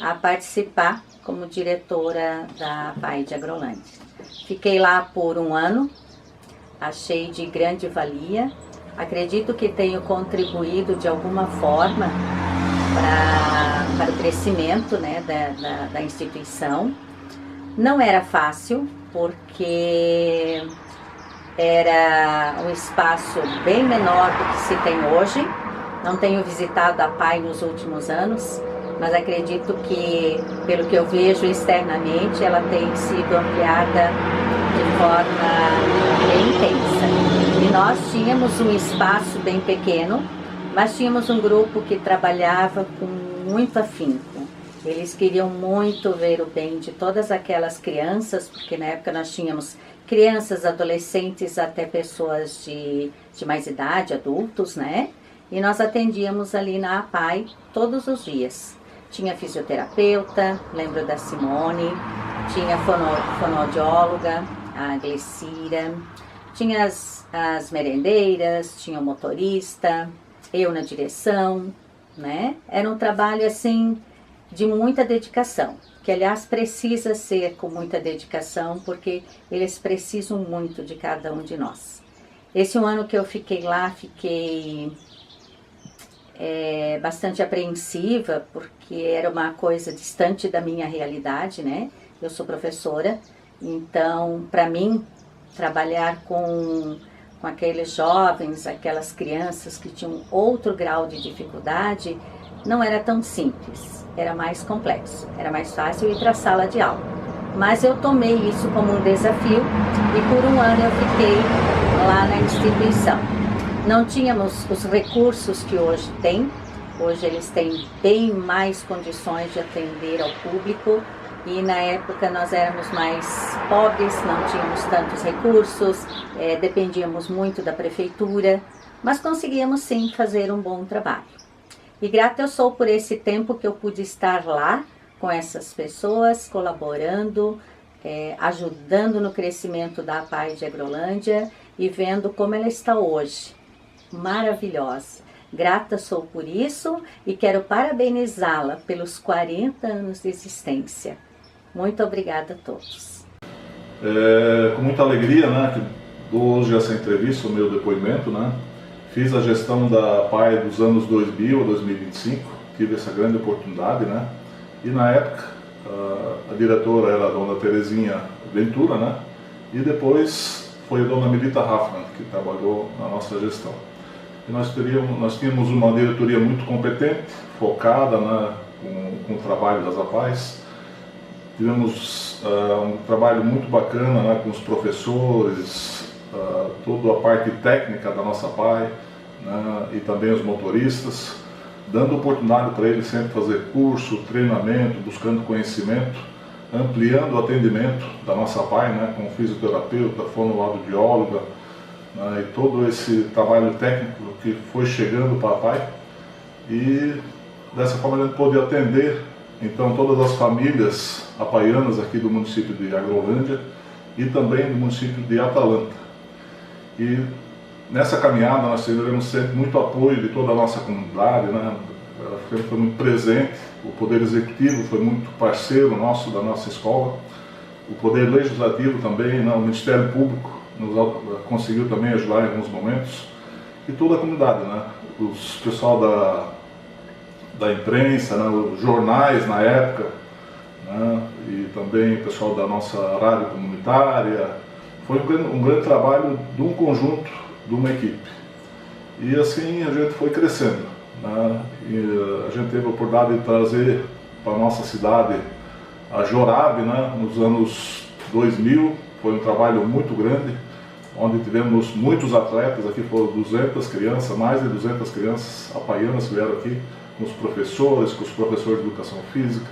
a participar como diretora da PAI de Agrolândia. Fiquei lá por um ano, achei de grande valia. Acredito que tenho contribuído de alguma forma para o crescimento, né, da instituição. Não era fácil, porque era um espaço bem menor do que se tem hoje. Não tenho visitado a PAI nos últimos anos, mas acredito que, pelo que eu vejo externamente, ela tem sido ampliada de forma bem intensa. E nós tínhamos um espaço bem pequeno, mas tínhamos um grupo que trabalhava com muito afinco. Eles queriam muito ver o bem de todas aquelas crianças, porque na época nós tínhamos crianças, adolescentes, até pessoas de mais idade, adultos, né? E nós atendíamos ali na APAI todos os dias. Tinha fisioterapeuta, lembro da Simone, tinha fonoaudióloga, a Glecira, tinha as merendeiras, tinha o motorista, eu na direção, né? Era um trabalho assim de muita dedicação, que aliás precisa ser com muita dedicação, porque eles precisam muito de cada um de nós. Esse um ano que eu fiquei lá, fiquei bastante apreensiva, porque era uma coisa distante da minha realidade, né? Eu sou professora, então para mim trabalhar com aqueles jovens, aquelas crianças que tinham outro grau de dificuldade, não era tão simples, era mais complexo, era mais fácil ir para a sala de aula. Mas eu tomei isso como um desafio e por um ano eu fiquei lá na instituição. Não tínhamos os recursos que hoje tem, hoje eles têm bem mais condições de atender ao público e na época nós éramos mais pobres, não tínhamos tantos recursos, dependíamos muito da prefeitura, mas conseguíamos sim fazer um bom trabalho. E grata eu sou por esse tempo que eu pude estar lá com essas pessoas, colaborando, ajudando no crescimento da PAI de Agrolândia e vendo como ela está hoje. Maravilhosa. Grata sou por isso e quero parabenizá-la pelos 40 anos de existência. Muito obrigada a todos. Com muita alegria, né, que dou hoje essa entrevista, o meu depoimento, né. Fiz a gestão da PAI dos anos 2000 a 2025, tive essa grande oportunidade, né. E na época a diretora era a dona Terezinha Ventura, né, e depois foi a dona Melita Hoffman que trabalhou na nossa gestão. E nós tínhamos uma diretoria muito competente, focada, né, com o trabalho das APAIs. Tivemos um trabalho muito bacana, né, com os professores, toda a parte técnica da nossa PAI, né, e também os motoristas, dando oportunidade para eles sempre fazer curso, treinamento, buscando conhecimento, ampliando o atendimento da nossa PAI, né, com fisioterapeuta, fonoaudióloga, né, e todo esse trabalho técnico que foi chegando para a PAI. E dessa forma a gente pôde atender então todas as famílias apaianas aqui do município de Agrolândia e também do município de Atalanta. E nessa caminhada nós tivemos sempre muito apoio de toda a nossa comunidade, né? Foi muito presente, o Poder Executivo foi muito parceiro nosso, da nossa escola, o Poder Legislativo também, né? O Ministério Público nos conseguiu também ajudar em alguns momentos, e toda a comunidade, né? O pessoal da imprensa, né? Os jornais na época, né? E também o pessoal da nossa rádio comunitária, foi um grande trabalho de um conjunto, de uma equipe. E assim a gente foi crescendo, né? E a gente teve a oportunidade de trazer para a nossa cidade a Jorab, né? Nos anos 2000, foi um trabalho muito grande, onde tivemos muitos atletas, aqui foram 200 crianças, mais de 200 crianças apaianas que vieram aqui, com os professores de educação física.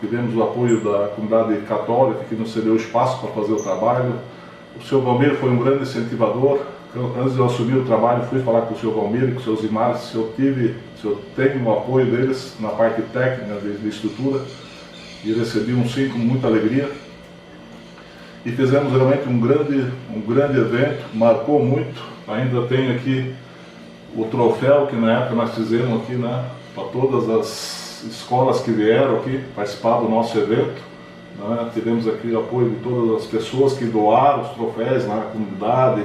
Tivemos o apoio da comunidade católica, que nos cedeu espaço para fazer o trabalho. O Sr. Valmir foi um grande incentivador. Antes de eu assumir o trabalho, fui falar com o Sr. Valmir e com o Sr. Zimar se eu tenho o apoio deles na parte técnica de estrutura, e recebi um sim com muita alegria. E fizemos realmente um grande evento, marcou muito. Ainda tenho aqui o troféu que na época nós fizemos aqui, né, para todas as escolas que vieram aqui participar do nosso evento, né. Tivemos aqui o apoio de todas as pessoas que doaram os troféus na comunidade,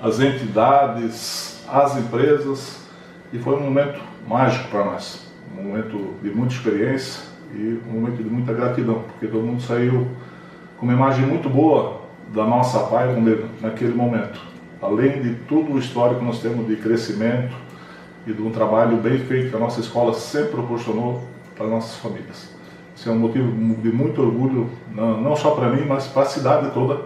as entidades, as empresas, e foi um momento mágico para nós, um momento de muita experiência e um momento de muita gratidão, porque todo mundo saiu com uma imagem muito boa da nossa APAI naquele momento, além de todo o histórico que nós temos de crescimento e de um trabalho bem feito que a nossa escola sempre proporcionou para as nossas famílias. Isso é um motivo de muito orgulho, não só para mim, mas para a cidade toda,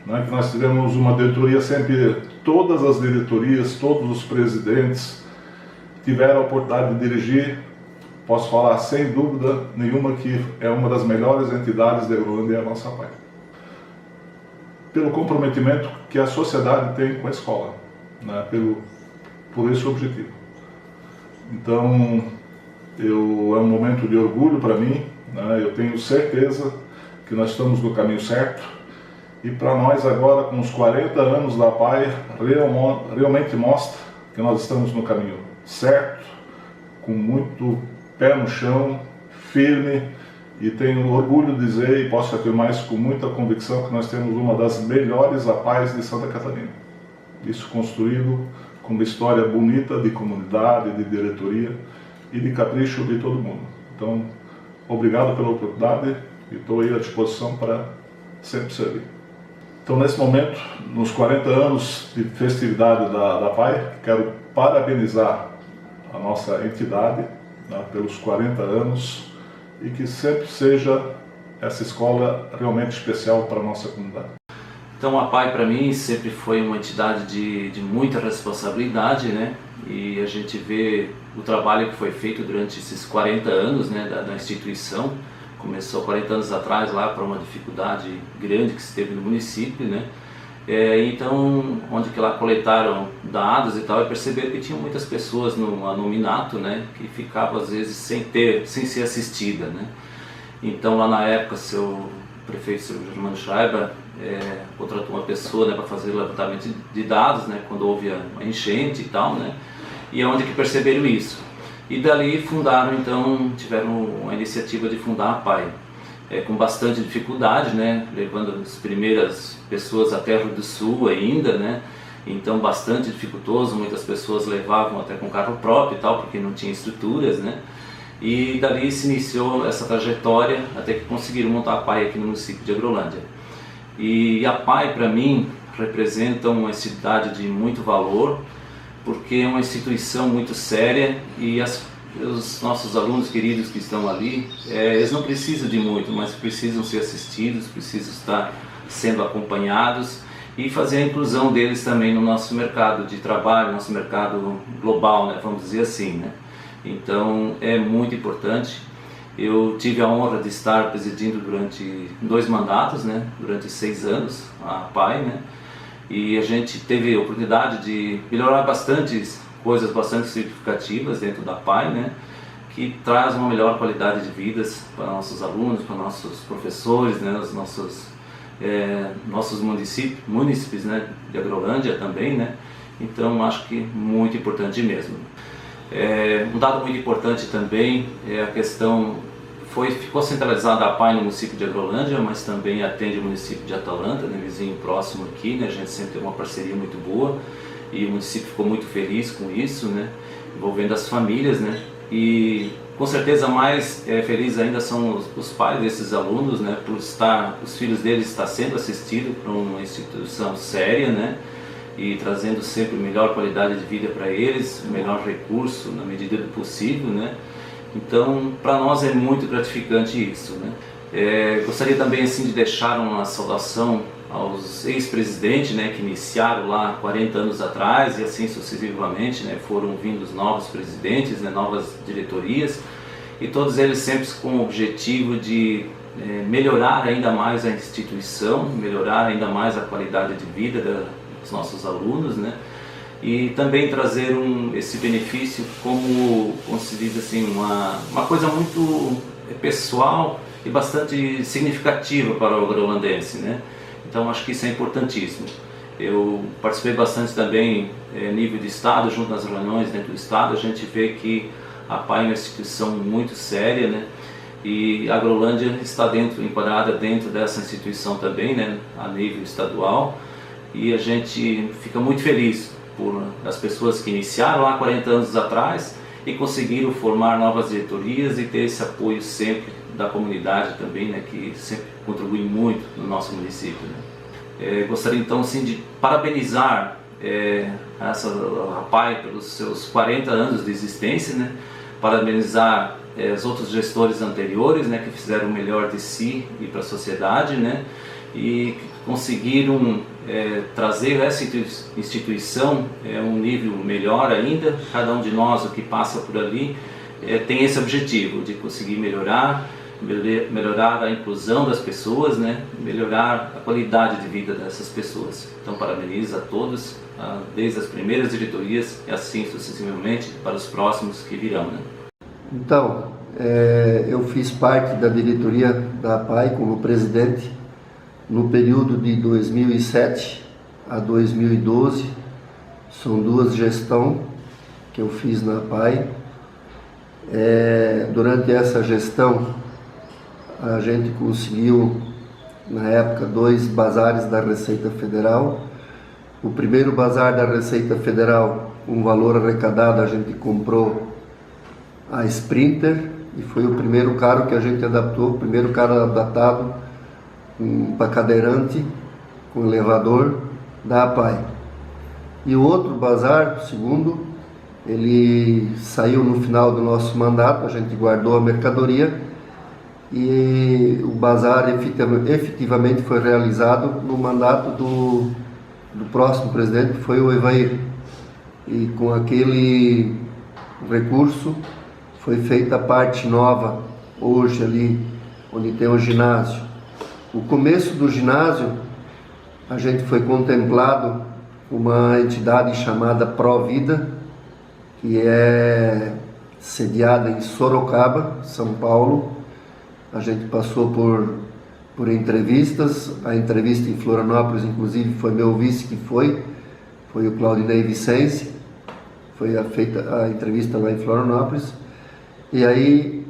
né, que nós tivemos uma diretoria sempre, todas as diretorias, todos os presidentes tiveram a oportunidade de dirigir. Posso falar sem dúvida nenhuma que é uma das melhores entidades da Agrolândia, a nossa APAI. Pelo comprometimento que a sociedade tem com a escola, né, por esse objetivo. Então, é um momento de orgulho para mim, né, eu tenho certeza que nós estamos no caminho certo, e para nós agora, com os 40 anos da APAI, realmente mostra que nós estamos no caminho certo, com muito pé no chão, firme, e tenho orgulho de dizer, e posso afirmar isso com muita convicção, que nós temos uma das melhores APAIs de Santa Catarina. Isso construído com uma história bonita de comunidade, de diretoria e de capricho de todo mundo. Então, obrigado pela oportunidade e estou aí à disposição para sempre servir. Então, nesse momento, nos 40 anos de festividade da APAI, quero parabenizar a nossa entidade, né, pelos 40 anos, e que sempre seja essa escola realmente especial para a nossa comunidade. Então a APAI para mim sempre foi uma entidade de muita responsabilidade, né? E a gente vê o trabalho que foi feito durante esses 40 anos, né, da instituição. Começou 40 anos atrás lá para uma dificuldade grande que se teve no município, né? Então, onde que lá coletaram dados e tal, e perceberam que tinha muitas pessoas no anonimato, né, que ficavam às vezes sem ser assistida, né. Então lá na época o prefeito Sr. Germano Schreiber contratou uma pessoa, né, para fazer o levantamento de dados, né, quando houve a enchente e tal, né, e é onde que perceberam isso. E dali fundaram, então, tiveram a iniciativa de fundar a APAI. Com bastante dificuldade, né, levando as primeiras pessoas até Rio do Sul ainda, né, então bastante dificultoso, muitas pessoas levavam até com carro próprio e tal, porque não tinha estruturas, né, e dali se iniciou essa trajetória até que conseguiram montar a APAI aqui no município de Agrolândia. E a APAI, para mim, representa uma entidade de muito valor, porque é uma instituição muito séria e os nossos alunos queridos que estão ali, eles não precisam de muito, mas precisam ser assistidos, precisam estar sendo acompanhados e fazer a inclusão deles também no nosso mercado de trabalho, nosso mercado global, né, vamos dizer assim, né? Então é muito importante. Eu tive a honra de estar presidindo durante 2 mandatos, né, durante 6 anos a APAI, né, e a gente teve a oportunidade de melhorar coisas bastante significativas dentro da APAI, né, que traz uma melhor qualidade de vidas para nossos alunos, para nossos professores, né, os nossos munícipes, né, de Agrolândia também, né. Então acho que muito importante mesmo. Um dado muito importante também é a questão, ficou centralizada a APAI no município de Agrolândia, mas também atende o município de Atalanta, né, vizinho próximo aqui, né, a gente sempre tem uma parceria muito boa e o município ficou muito feliz com isso, né, envolvendo as famílias, né, E com certeza mais feliz ainda são os pais desses alunos, né, por os filhos deles estar sendo assistidos por uma instituição séria, né, e trazendo sempre melhor qualidade de vida para eles, melhor recurso na medida do possível, né. Então, para nós é muito gratificante isso, né. Gostaria também assim de deixar uma saudação aos ex-presidentes, né, que iniciaram lá 40 anos atrás e assim sucessivamente, né, foram vindo os novos presidentes, né, novas diretorias, e todos eles sempre com o objetivo de melhorar ainda mais a instituição, melhorar ainda mais a qualidade de vida dos nossos alunos, né, e também trazer esse benefício como se diz assim, uma coisa muito pessoal e bastante significativa para o agrolandense, né. Então acho que isso é importantíssimo. Eu participei bastante também nível de estado, junto nas reuniões dentro do estado, a gente vê que a APAI é uma instituição muito séria, né? E a Agrolândia está enquadrada dentro dessa instituição também, né? A nível estadual, e a gente fica muito feliz por as pessoas que iniciaram lá 40 anos atrás e conseguiram formar novas diretorias e ter esse apoio sempre da comunidade também, né, que sempre contribui muito no nosso município, né. Gostaria então assim, de parabenizar a APAI pelos seus 40 anos de existência, né, parabenizar os outros gestores anteriores, né, que fizeram o melhor de si e para a sociedade, né, e conseguiram trazer essa instituição um nível melhor ainda. Cada um de nós, o que passa por ali, tem esse objetivo de conseguir melhorar a inclusão das pessoas, né? Melhorar a qualidade de vida dessas pessoas. Então parabenizo a todos, desde as primeiras diretorias e assim sucessivamente para os próximos que virão, né? Então, eu fiz parte da diretoria da APAI como presidente no período de 2007 a 2012. São 2 gestões que eu fiz na APAI. Durante essa gestão a gente conseguiu, na época, 2 bazares da Receita Federal. O primeiro bazar da Receita Federal, um valor arrecadado, a gente comprou a Sprinter, e foi o primeiro carro que a gente adaptou, o primeiro carro adaptado para cadeirante, com elevador, da APAI. E o outro bazar, o segundo, ele saiu no final do nosso mandato, a gente guardou a mercadoria, e o bazar efetivamente foi realizado no mandato do próximo presidente, que foi o Evair. E com aquele recurso foi feita a parte nova, hoje ali, onde tem o ginásio. O começo do ginásio, a gente foi contemplado uma entidade chamada Provida, que é sediada em Sorocaba, São Paulo. A gente passou por entrevistas. A entrevista em Florianópolis, inclusive, foi meu vice que foi o Claudinei Vicente. Foi feita a entrevista lá em Florianópolis. E aí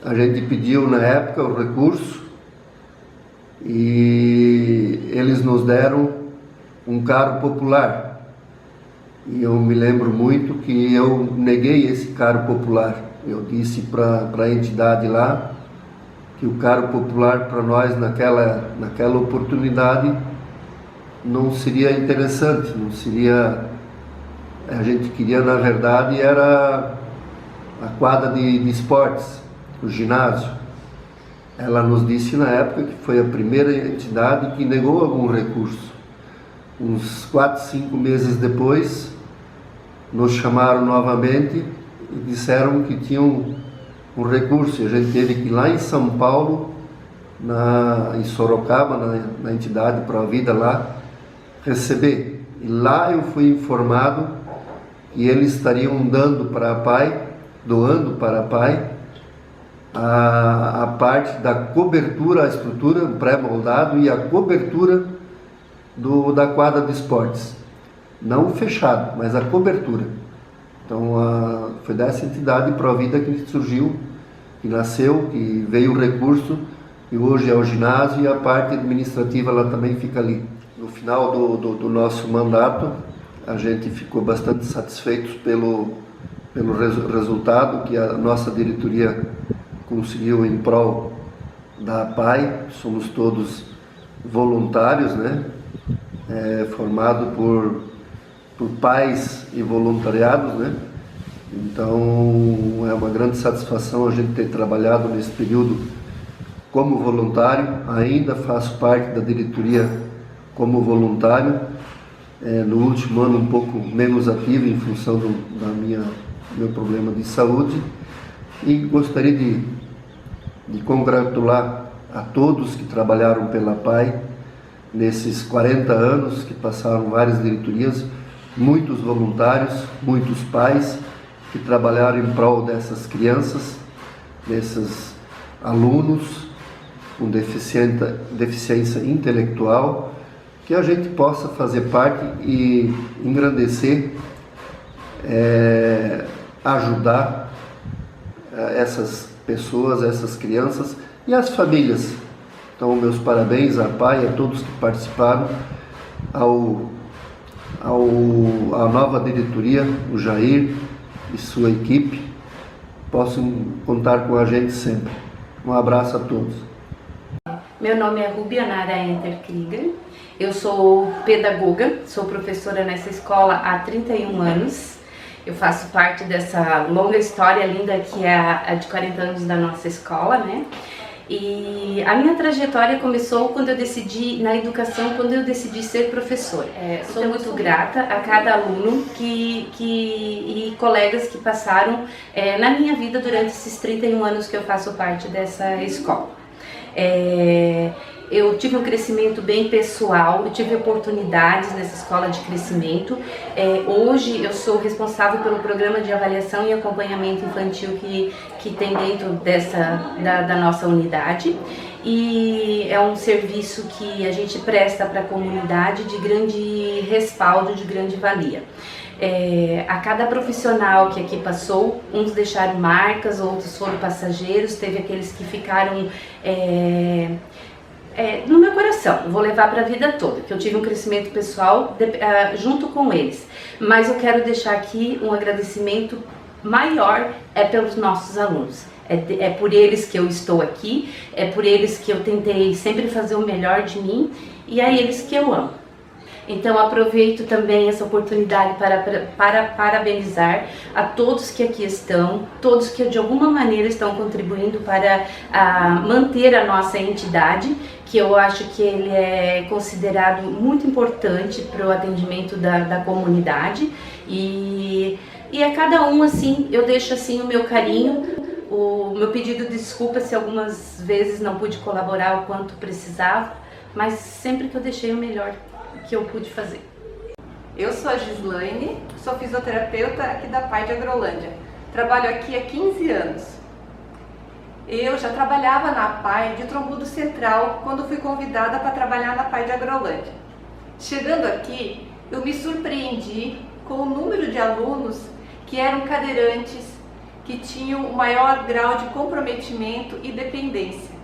a gente pediu na época o recurso e eles nos deram um carro popular. E eu me lembro muito que eu neguei esse carro popular. Eu disse para a entidade lá que o carro popular para nós naquela oportunidade não seria interessante, não seria. A gente queria, na verdade, era a quadra de esportes, o ginásio. Ela nos disse na época que foi a primeira entidade que negou algum recurso. Uns 4, 5 meses depois, nos chamaram novamente e disseram que tinham um recurso. A gente teve que ir lá em São Paulo, em Sorocaba, na entidade Provida lá, receber. E lá eu fui informado que eles estariam doando para a APAI a parte da cobertura, a estrutura, o pré-moldado e a cobertura da quadra de esportes. Não fechado, mas a cobertura. Então foi dessa entidade Provida que surgiu, que nasceu, que veio o recurso, e hoje é o ginásio, e a parte administrativa ela também fica ali. No final do nosso mandato, a gente ficou bastante satisfeitos pelo resultado que a nossa diretoria conseguiu em prol da APAI. Somos todos voluntários, né? Formado por pais e voluntariados, né? Então é uma grande satisfação a gente ter trabalhado nesse período como voluntário. Ainda faço parte da diretoria como voluntário. No último ano um pouco menos ativo em função do meu problema de saúde, e gostaria de congratular a todos que trabalharam pela APAI nesses 40 anos, que passaram várias diretorias, muitos voluntários, muitos pais que trabalharam em prol dessas crianças, desses alunos com deficiência intelectual, que a gente possa fazer parte e engrandecer, ajudar essas pessoas, essas crianças e as famílias. Então, meus parabéns à APAI, a todos que participaram, à nova diretoria, o Jair e sua equipe, possam contar com a gente sempre. Um abraço a todos. Meu nome é Rubianara Enterkrieger, eu sou pedagoga, sou professora nessa escola há 31 anos. Eu faço parte dessa longa história linda que é a de 40 anos da nossa escola, né? E a minha trajetória começou quando eu decidi, na educação, quando eu decidi ser professora. Sou muito grata a cada aluno e colegas que passaram na minha vida durante esses 31 anos que eu faço parte dessa escola. Eu tive um crescimento bem pessoal, eu tive oportunidades nessa escola de crescimento. Hoje eu sou responsável pelo programa de avaliação e acompanhamento infantil que tem dentro da nossa unidade. E é um serviço que a gente presta para a comunidade de grande respaldo, de grande valia. A cada profissional que aqui passou, uns deixaram marcas, outros foram passageiros, teve aqueles que ficaram no meu coração, vou levar para a vida toda, que eu tive um crescimento pessoal junto com eles. Mas eu quero deixar aqui um agradecimento maior pelos nossos alunos. É por eles que eu estou aqui, é por eles que eu tentei sempre fazer o melhor de mim e é eles que eu amo. Então aproveito também essa oportunidade para parabenizar a todos que aqui estão, todos que de alguma maneira estão contribuindo para manter a nossa entidade, que eu acho que ele é considerado muito importante para o atendimento da comunidade. E a cada um, assim, eu deixo assim o meu carinho, o meu pedido de desculpa se algumas vezes não pude colaborar o quanto precisava, mas sempre que eu deixei o melhor que eu pude fazer. Eu sou a Gislaine, sou fisioterapeuta aqui da APAI de Agrolândia. Trabalho aqui há 15 anos. Eu já trabalhava na APAI de Trombudo Central quando fui convidada para trabalhar na APAI de Agrolândia. Chegando aqui, eu me surpreendi com o número de alunos que eram cadeirantes, que tinham o maior grau de comprometimento e dependência.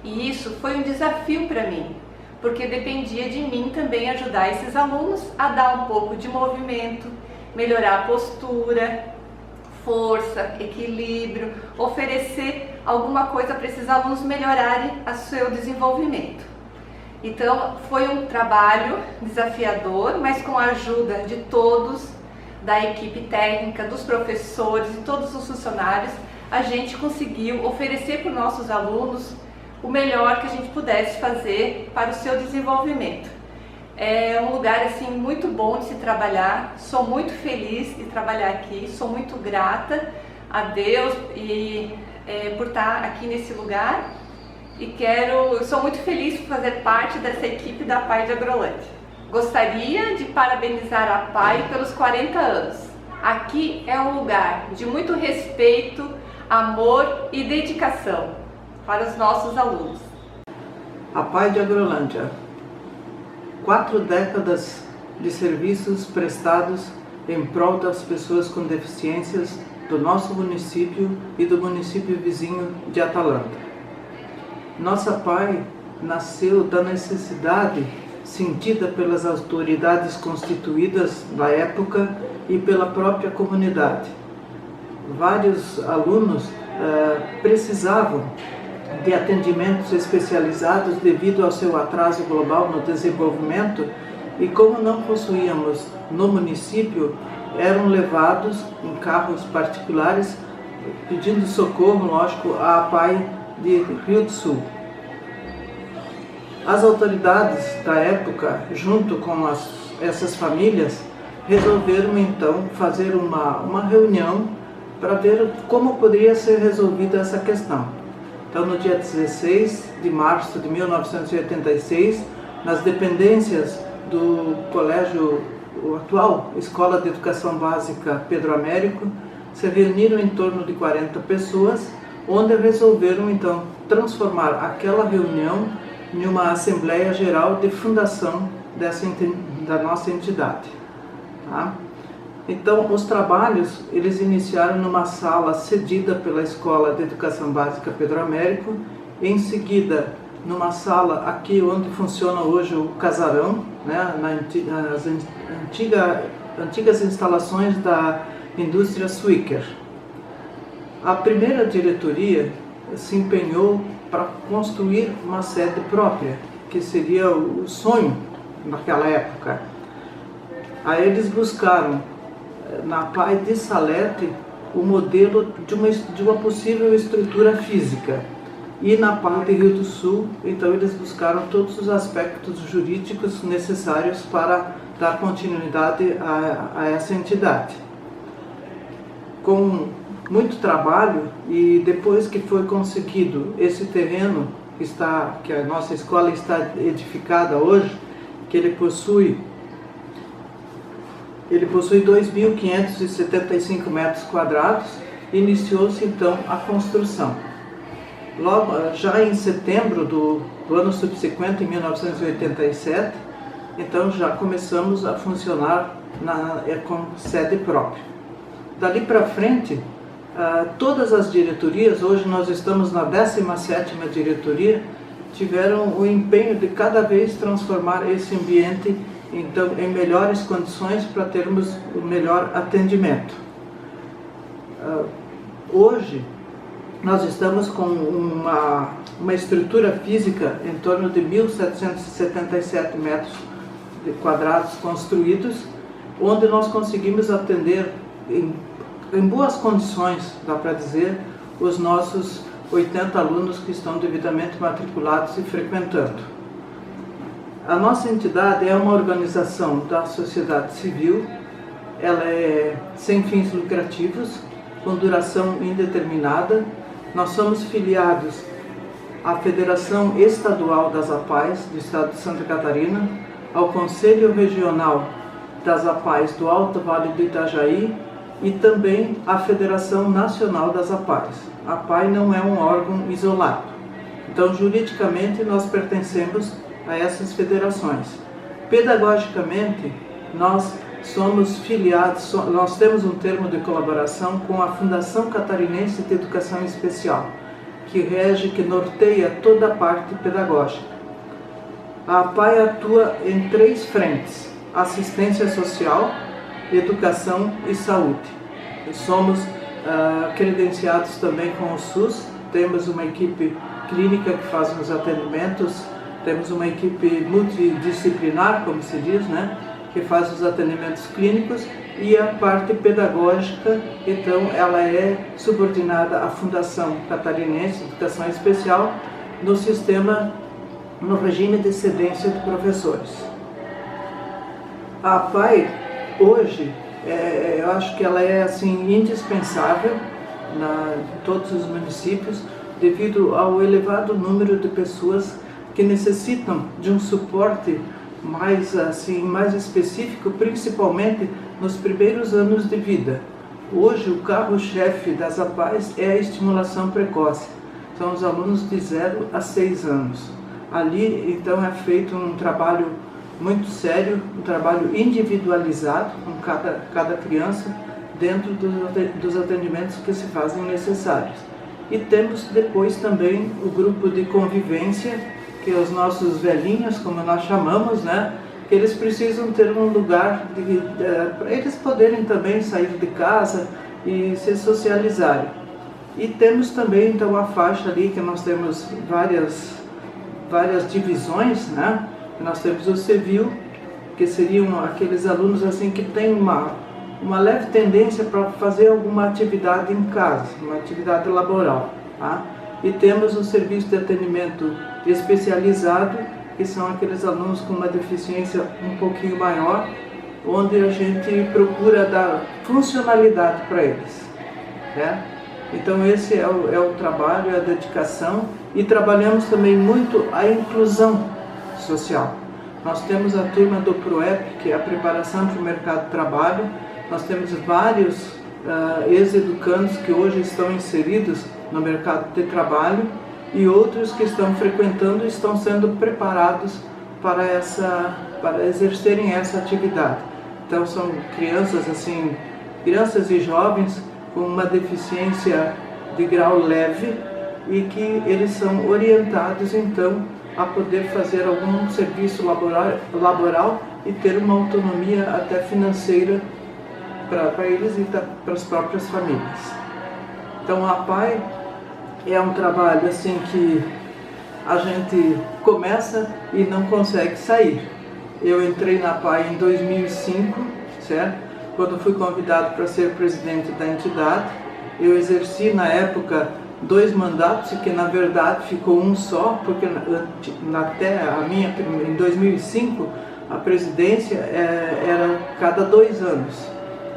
E isso foi um desafio para mim, porque dependia de mim também ajudar esses alunos a dar um pouco de movimento, melhorar a postura, força, equilíbrio, oferecer alguma coisa para esses alunos melhorarem o seu desenvolvimento. Então foi um trabalho desafiador, mas com a ajuda de todos, da equipe técnica, dos professores e todos os funcionários, a gente conseguiu oferecer para os nossos alunos o melhor que a gente pudesse fazer para o seu desenvolvimento. É um lugar assim muito bom de se trabalhar, sou muito feliz de trabalhar aqui, sou muito grata a Deus por estar aqui nesse lugar e sou muito feliz por fazer parte dessa equipe da APAI de Agrolândia. Gostaria de parabenizar a APAI pelos 40 anos. Aqui é um lugar de muito respeito, amor e dedicação para os nossos alunos. APAI de Agrolândia. 4 décadas de serviços prestados em prol das pessoas com deficiências do nosso município e do município vizinho de Atalanta. Nossa APAI nasceu da necessidade sentida pelas autoridades constituídas da época e pela própria comunidade, vários alunos precisavam de atendimentos especializados devido ao seu atraso global no desenvolvimento, e como não possuíamos no município, eram levados em carros particulares pedindo socorro, lógico, à APAI de Rio do Sul. As autoridades da época, junto com essas famílias, resolveram então fazer uma reunião para ver como poderia ser resolvida essa questão. Então, no dia 16 de março de 1986, nas dependências do colégio, o atual Escola de Educação Básica Pedro Américo, se reuniram em torno de 40 pessoas, onde resolveram então transformar aquela reunião em uma Assembleia Geral de fundação da nossa entidade. Tá? Então, os trabalhos, eles iniciaram numa sala cedida pela Escola de Educação Básica Pedro Américo, em seguida numa sala aqui onde funciona hoje o casarão, né, nas antigas instalações da indústria Swicker. A primeira diretoria se empenhou para construir uma sede própria, que seria o sonho naquela época. Aí eles buscaram na APAI de Salete o modelo de uma possível estrutura física. E na APAI de Rio do Sul, então eles buscaram todos os aspectos jurídicos necessários para dar continuidade a essa entidade. Com muito trabalho, e depois que foi conseguido esse terreno que a nossa escola está edificada hoje, que ele possui 2.575 metros quadrados, iniciou-se então a construção. Logo, já em setembro do ano subsequente, em 1987, então já começamos a funcionar com sede própria. Dali para frente, todas as diretorias, hoje nós estamos na 17ª diretoria, tiveram o empenho de cada vez transformar esse ambiente então em melhores condições para termos o melhor atendimento. Hoje nós estamos com uma estrutura física em torno de 1.777 metros quadrados construídos, onde nós conseguimos atender em boas condições, dá para dizer, os nossos 80 alunos que estão devidamente matriculados e frequentando. A nossa entidade é uma organização da sociedade civil, ela é sem fins lucrativos, com duração indeterminada. Nós somos filiados à Federação Estadual das APAIs do Estado de Santa Catarina, ao Conselho Regional das APAIs do Alto Vale do Itajaí e também à Federação Nacional das APAIs. A APAI não é um órgão isolado. Então, juridicamente, nós pertencemos a essas federações. Pedagogicamente, nós somos filiados, nós temos um termo de colaboração com a Fundação Catarinense de Educação Especial, que rege, que norteia toda a parte pedagógica. A APAI atua em 3 frentes: assistência social, educação e saúde. Somos credenciados também com o SUS, temos uma equipe clínica que faz os atendimentos, temos uma equipe multidisciplinar, como se diz, né, que faz os atendimentos clínicos, e a parte pedagógica, então, ela é subordinada à Fundação Catarinense de Educação Especial no regime de cedência de professores. A APAI, hoje, eu acho que ela é assim, indispensável em todos os municípios, devido ao elevado número de pessoas que necessitam de um suporte mais específico, principalmente nos primeiros anos de vida. Hoje, o carro-chefe das APAIs é a estimulação precoce. São os alunos de 0 a 6 anos. Ali, então, é feito um trabalho muito sério, um trabalho individualizado com cada criança, dentro dos atendimentos que se fazem necessários. E temos depois também o grupo de convivência, que os nossos velhinhos, como nós chamamos, né, que eles precisam ter um lugar para eles poderem também sair de casa e se socializarem. E temos também então a faixa ali que nós temos várias divisões, né? Nós temos o civil, que seriam aqueles alunos assim que têm uma leve tendência para fazer alguma atividade em casa, uma atividade laboral, tá? E temos o serviço de atendimento especializado, que são aqueles alunos com uma deficiência um pouquinho maior, onde a gente procura dar funcionalidade para eles, né? Então esse é o trabalho, é a dedicação, e trabalhamos também muito a inclusão social. Nós temos a turma do PROEP, que é a preparação para o mercado de trabalho. Nós temos vários ex-educandos que hoje estão inseridos no mercado de trabalho e outros que estão frequentando e estão sendo preparados para exercerem essa atividade. Então são crianças assim, crianças e jovens com uma deficiência de grau leve e que eles são orientados então a poder fazer algum serviço laboral e ter uma autonomia até financeira para eles e para as próprias famílias. Então a PAI é um trabalho assim que a gente começa e não consegue sair. Eu entrei na PAI em 2005, certo? Quando fui convidado para ser presidente da entidade. Eu exerci na época 2 mandatos, que na verdade ficou um só, porque até em 2005 a presidência era cada 2 anos.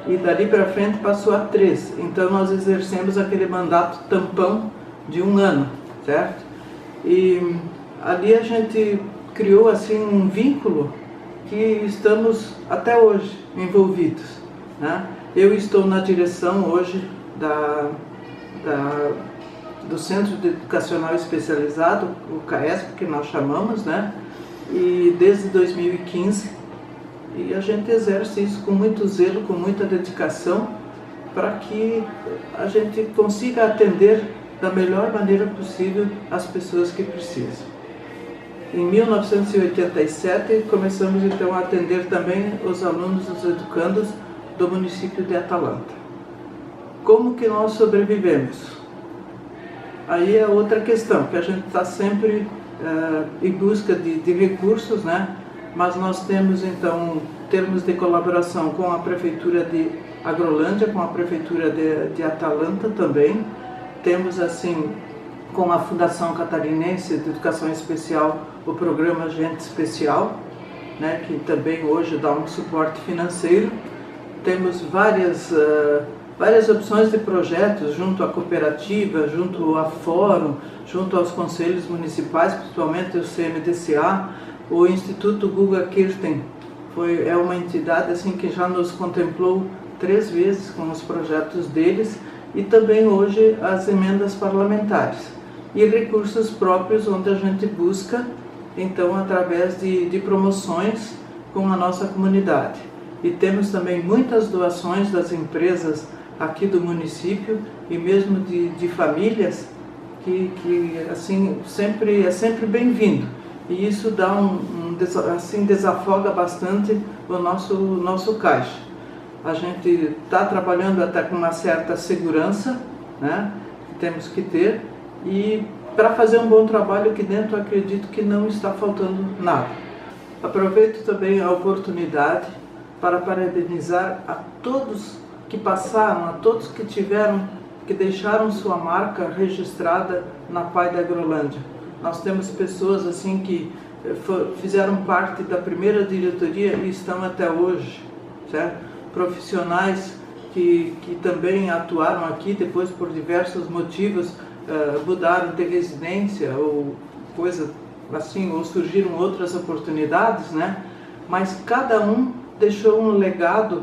E dali para frente passou a 3. Então nós exercemos aquele mandato tampão de 1 ano, certo? E ali a gente criou assim um vínculo que estamos até hoje envolvidos, né? Eu estou na direção hoje do Centro Educacional Especializado, o CAESP, que nós chamamos, né? E desde 2015, e a gente exerce isso com muito zelo, com muita dedicação, para que a gente consiga atender da melhor maneira possível as pessoas que precisam. Em 1987, começamos então a atender também os alunos, os educandos do município de Atalanta. Como que nós sobrevivemos? Aí é outra questão, que a gente está sempre em busca de recursos, né? Mas nós temos então termos de colaboração com a Prefeitura de Agrolândia, com a Prefeitura de Atalanta também. Temos assim, com a Fundação Catarinense de Educação Especial, o programa Gente Especial, né? Que também hoje dá um suporte financeiro. Temos várias opções de projetos junto à cooperativa, junto à fórum, junto aos conselhos municipais, principalmente o CMDCA, o Instituto Guga Kirten. É uma entidade assim, que já nos contemplou 3 vezes com os projetos deles, e também hoje as emendas parlamentares. E recursos próprios, onde a gente busca, então, através de promoções com a nossa comunidade. E temos também muitas doações das empresas aqui do município e mesmo de famílias que assim é sempre bem-vindo. E isso dá assim desafoga bastante o nosso caixa. A gente está trabalhando até com uma certa segurança, né, que temos que ter, e para fazer um bom trabalho aqui dentro, acredito que não está faltando nada. Aproveito também a oportunidade para parabenizar a todos que passaram, a todos que deixaram sua marca registrada na PAI da Agrolândia. Nós temos pessoas assim que fizeram parte da primeira diretoria e estão até hoje, certo? Profissionais que também atuaram aqui, depois por diversos motivos mudaram de residência ou coisa assim, ou surgiram outras oportunidades, né? Mas cada um deixou um legado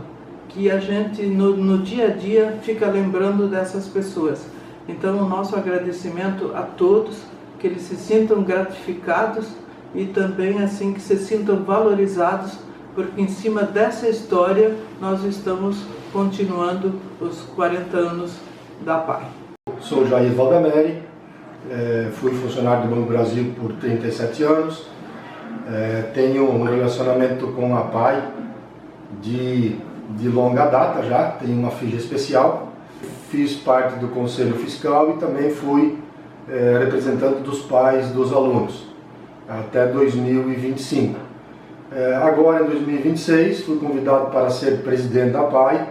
que a gente no dia a dia fica lembrando dessas pessoas. Então o nosso agradecimento a todos, que eles se sintam gratificados e também assim que se sintam valorizados, porque em cima dessa história nós estamos continuando os 40 anos da PAI. Sou Jair Valdameri, fui funcionário do Banco do Brasil por 37 anos, tenho um relacionamento com a PAI de longa data já, tenho uma filha especial, fiz parte do Conselho Fiscal e também fui representante dos pais dos alunos, até 2025. Agora, em 2026, fui convidado para ser presidente da PAI,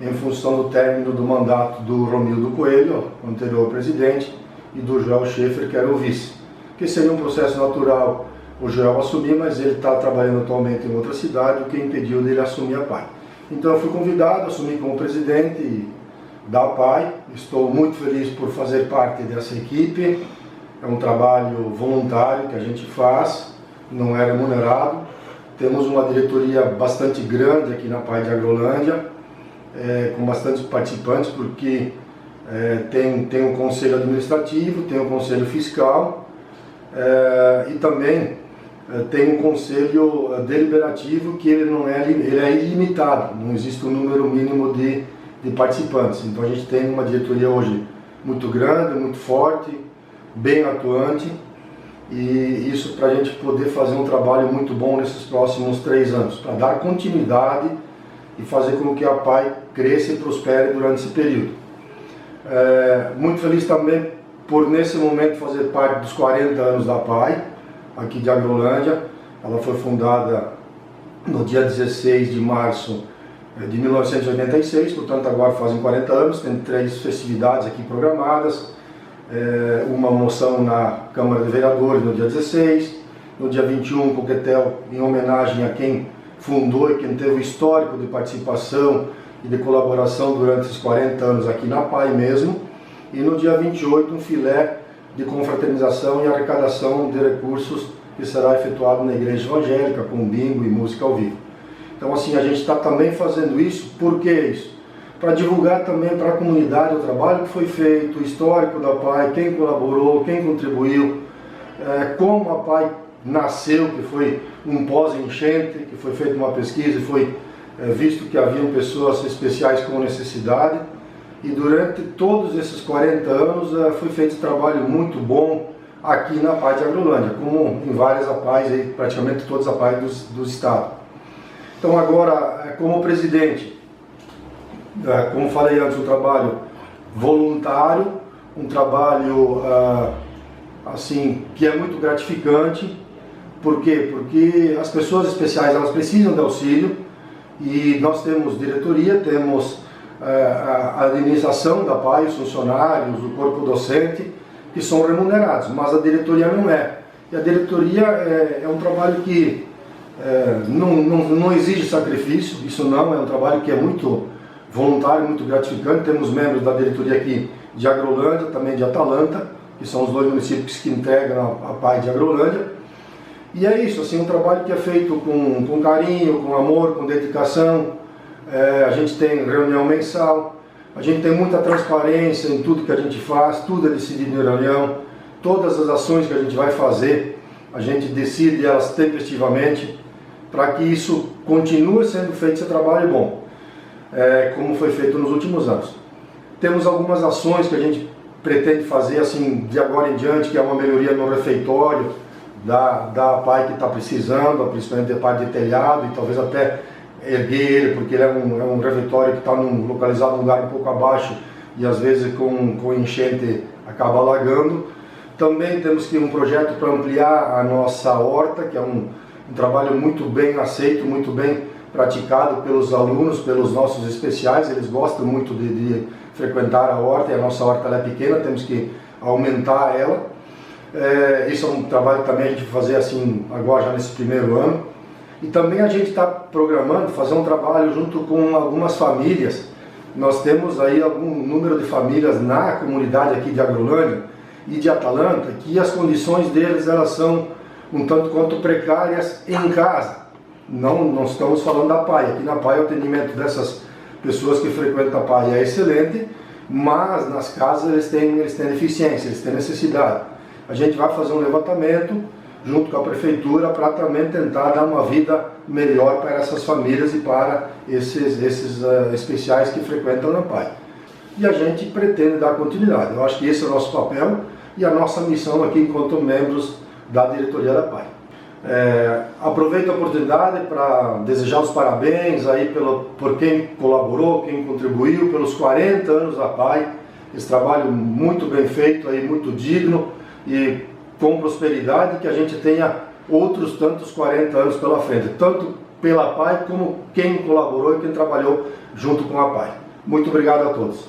em função do término do mandato do Romildo Coelho, o anterior presidente, e do Joel Schaefer, que era o vice. Que seria um processo natural o Joel assumir, mas ele está trabalhando atualmente em outra cidade, o que impediu dele assumir a PAI. Então eu fui convidado, assumi como presidente da PAI, estou muito feliz por fazer parte dessa equipe, é um trabalho voluntário que a gente faz, não é remunerado, temos uma diretoria bastante grande aqui na PAI de Agrolândia, com bastantes participantes, porque tem um conselho administrativo, tem um conselho fiscal e também tem um conselho deliberativo que ele é ilimitado, não existe um número mínimo de participantes. Então a gente tem uma diretoria hoje muito grande, muito forte, bem atuante, e isso para a gente poder fazer um trabalho muito bom nesses próximos 3 anos, para dar continuidade e fazer com que a PAI cresça e prospere durante esse período. Muito feliz também por nesse momento fazer parte dos 40 anos da PAI, aqui de Agrolândia. Ela foi fundada no dia 16 de março de 1986, portanto agora fazem 40 anos, tem 3 festividades aqui programadas, uma moção na Câmara de Vereadores no dia 16, no dia 21 um coquetel em homenagem a quem fundou e quem teve o histórico de participação e de colaboração durante esses 40 anos aqui na PAI mesmo, e no dia 28 um filé de confraternização e arrecadação de recursos que será efetuado na Igreja Evangélica, com bingo e música ao vivo. Então assim, a gente está também fazendo isso, por que isso? Para divulgar também para a comunidade o trabalho que foi feito, o histórico da PAI, quem colaborou, quem contribuiu, como a PAI nasceu, que foi um pós-enchente, que foi feita uma pesquisa e foi visto que haviam pessoas especiais com necessidade. E durante todos esses 40 anos foi feito um trabalho muito bom aqui na PAI de Agrolândia, como em várias APAIs, praticamente todas as APAIs do estado. Então agora, como presidente, como falei antes, um trabalho voluntário, um trabalho assim, que é muito gratificante. Por quê? Porque as pessoas especiais, elas precisam de auxílio, e nós temos diretoria, temos a administração da PAI, os funcionários, o corpo docente, que são remunerados, mas a diretoria não é. E a diretoria é um trabalho que não exige sacrifício, isso não, é um trabalho que é muito voluntário, muito gratificante. Temos membros da diretoria aqui de Agrolândia, também de Atalanta, que são os 2 municípios que integram a PAI de Agrolândia. E é isso, assim, um trabalho que é feito com carinho, com amor, com dedicação. A gente tem reunião mensal, a gente tem muita transparência em tudo que a gente faz, tudo é decidido em reunião. Todas as ações que a gente vai fazer, a gente decide elas tempestivamente, para que isso continue sendo feito, esse trabalho bom, como foi feito nos últimos anos. Temos algumas ações que a gente pretende fazer assim de agora em diante, que é uma melhoria no refeitório da PAI que está precisando, principalmente a parte de telhado, e talvez até erguer ele, porque ele é um refeitório que está localizado num lugar um pouco abaixo e às vezes com enchente acaba alagando. Também temos um projeto para ampliar a nossa horta, que é um trabalho muito bem aceito, muito bem praticado pelos alunos, pelos nossos especiais. Eles gostam muito de frequentar a horta, e a nossa horta ela é pequena, temos que aumentar ela. Isso é um trabalho que também a gente vai fazer assim agora, já nesse primeiro ano. E também a gente está programando fazer um trabalho junto com algumas famílias. Nós temos aí algum número de famílias na comunidade aqui de Agrolândia e de Atalanta, que as condições deles elas são um tanto quanto precárias em casa. Não estamos falando da PAI. Aqui na PAI o atendimento dessas pessoas que frequentam a PAI é excelente, mas nas casas eles têm deficiência, eles têm necessidade. A gente vai fazer um levantamento junto com a prefeitura para também tentar dar uma vida melhor para essas famílias e para esses especiais que frequentam a PAI. E a gente pretende dar continuidade. Eu acho que esse é o nosso papel e a nossa missão aqui enquanto membros da diretoria da PAI. Aproveito a oportunidade para desejar os parabéns aí por quem colaborou, quem contribuiu, pelos 40 anos da PAI, esse trabalho muito bem feito, aí, muito digno e com prosperidade, que a gente tenha outros tantos 40 anos pela frente, tanto pela PAI como quem colaborou e quem trabalhou junto com a PAI. Muito obrigado a todos.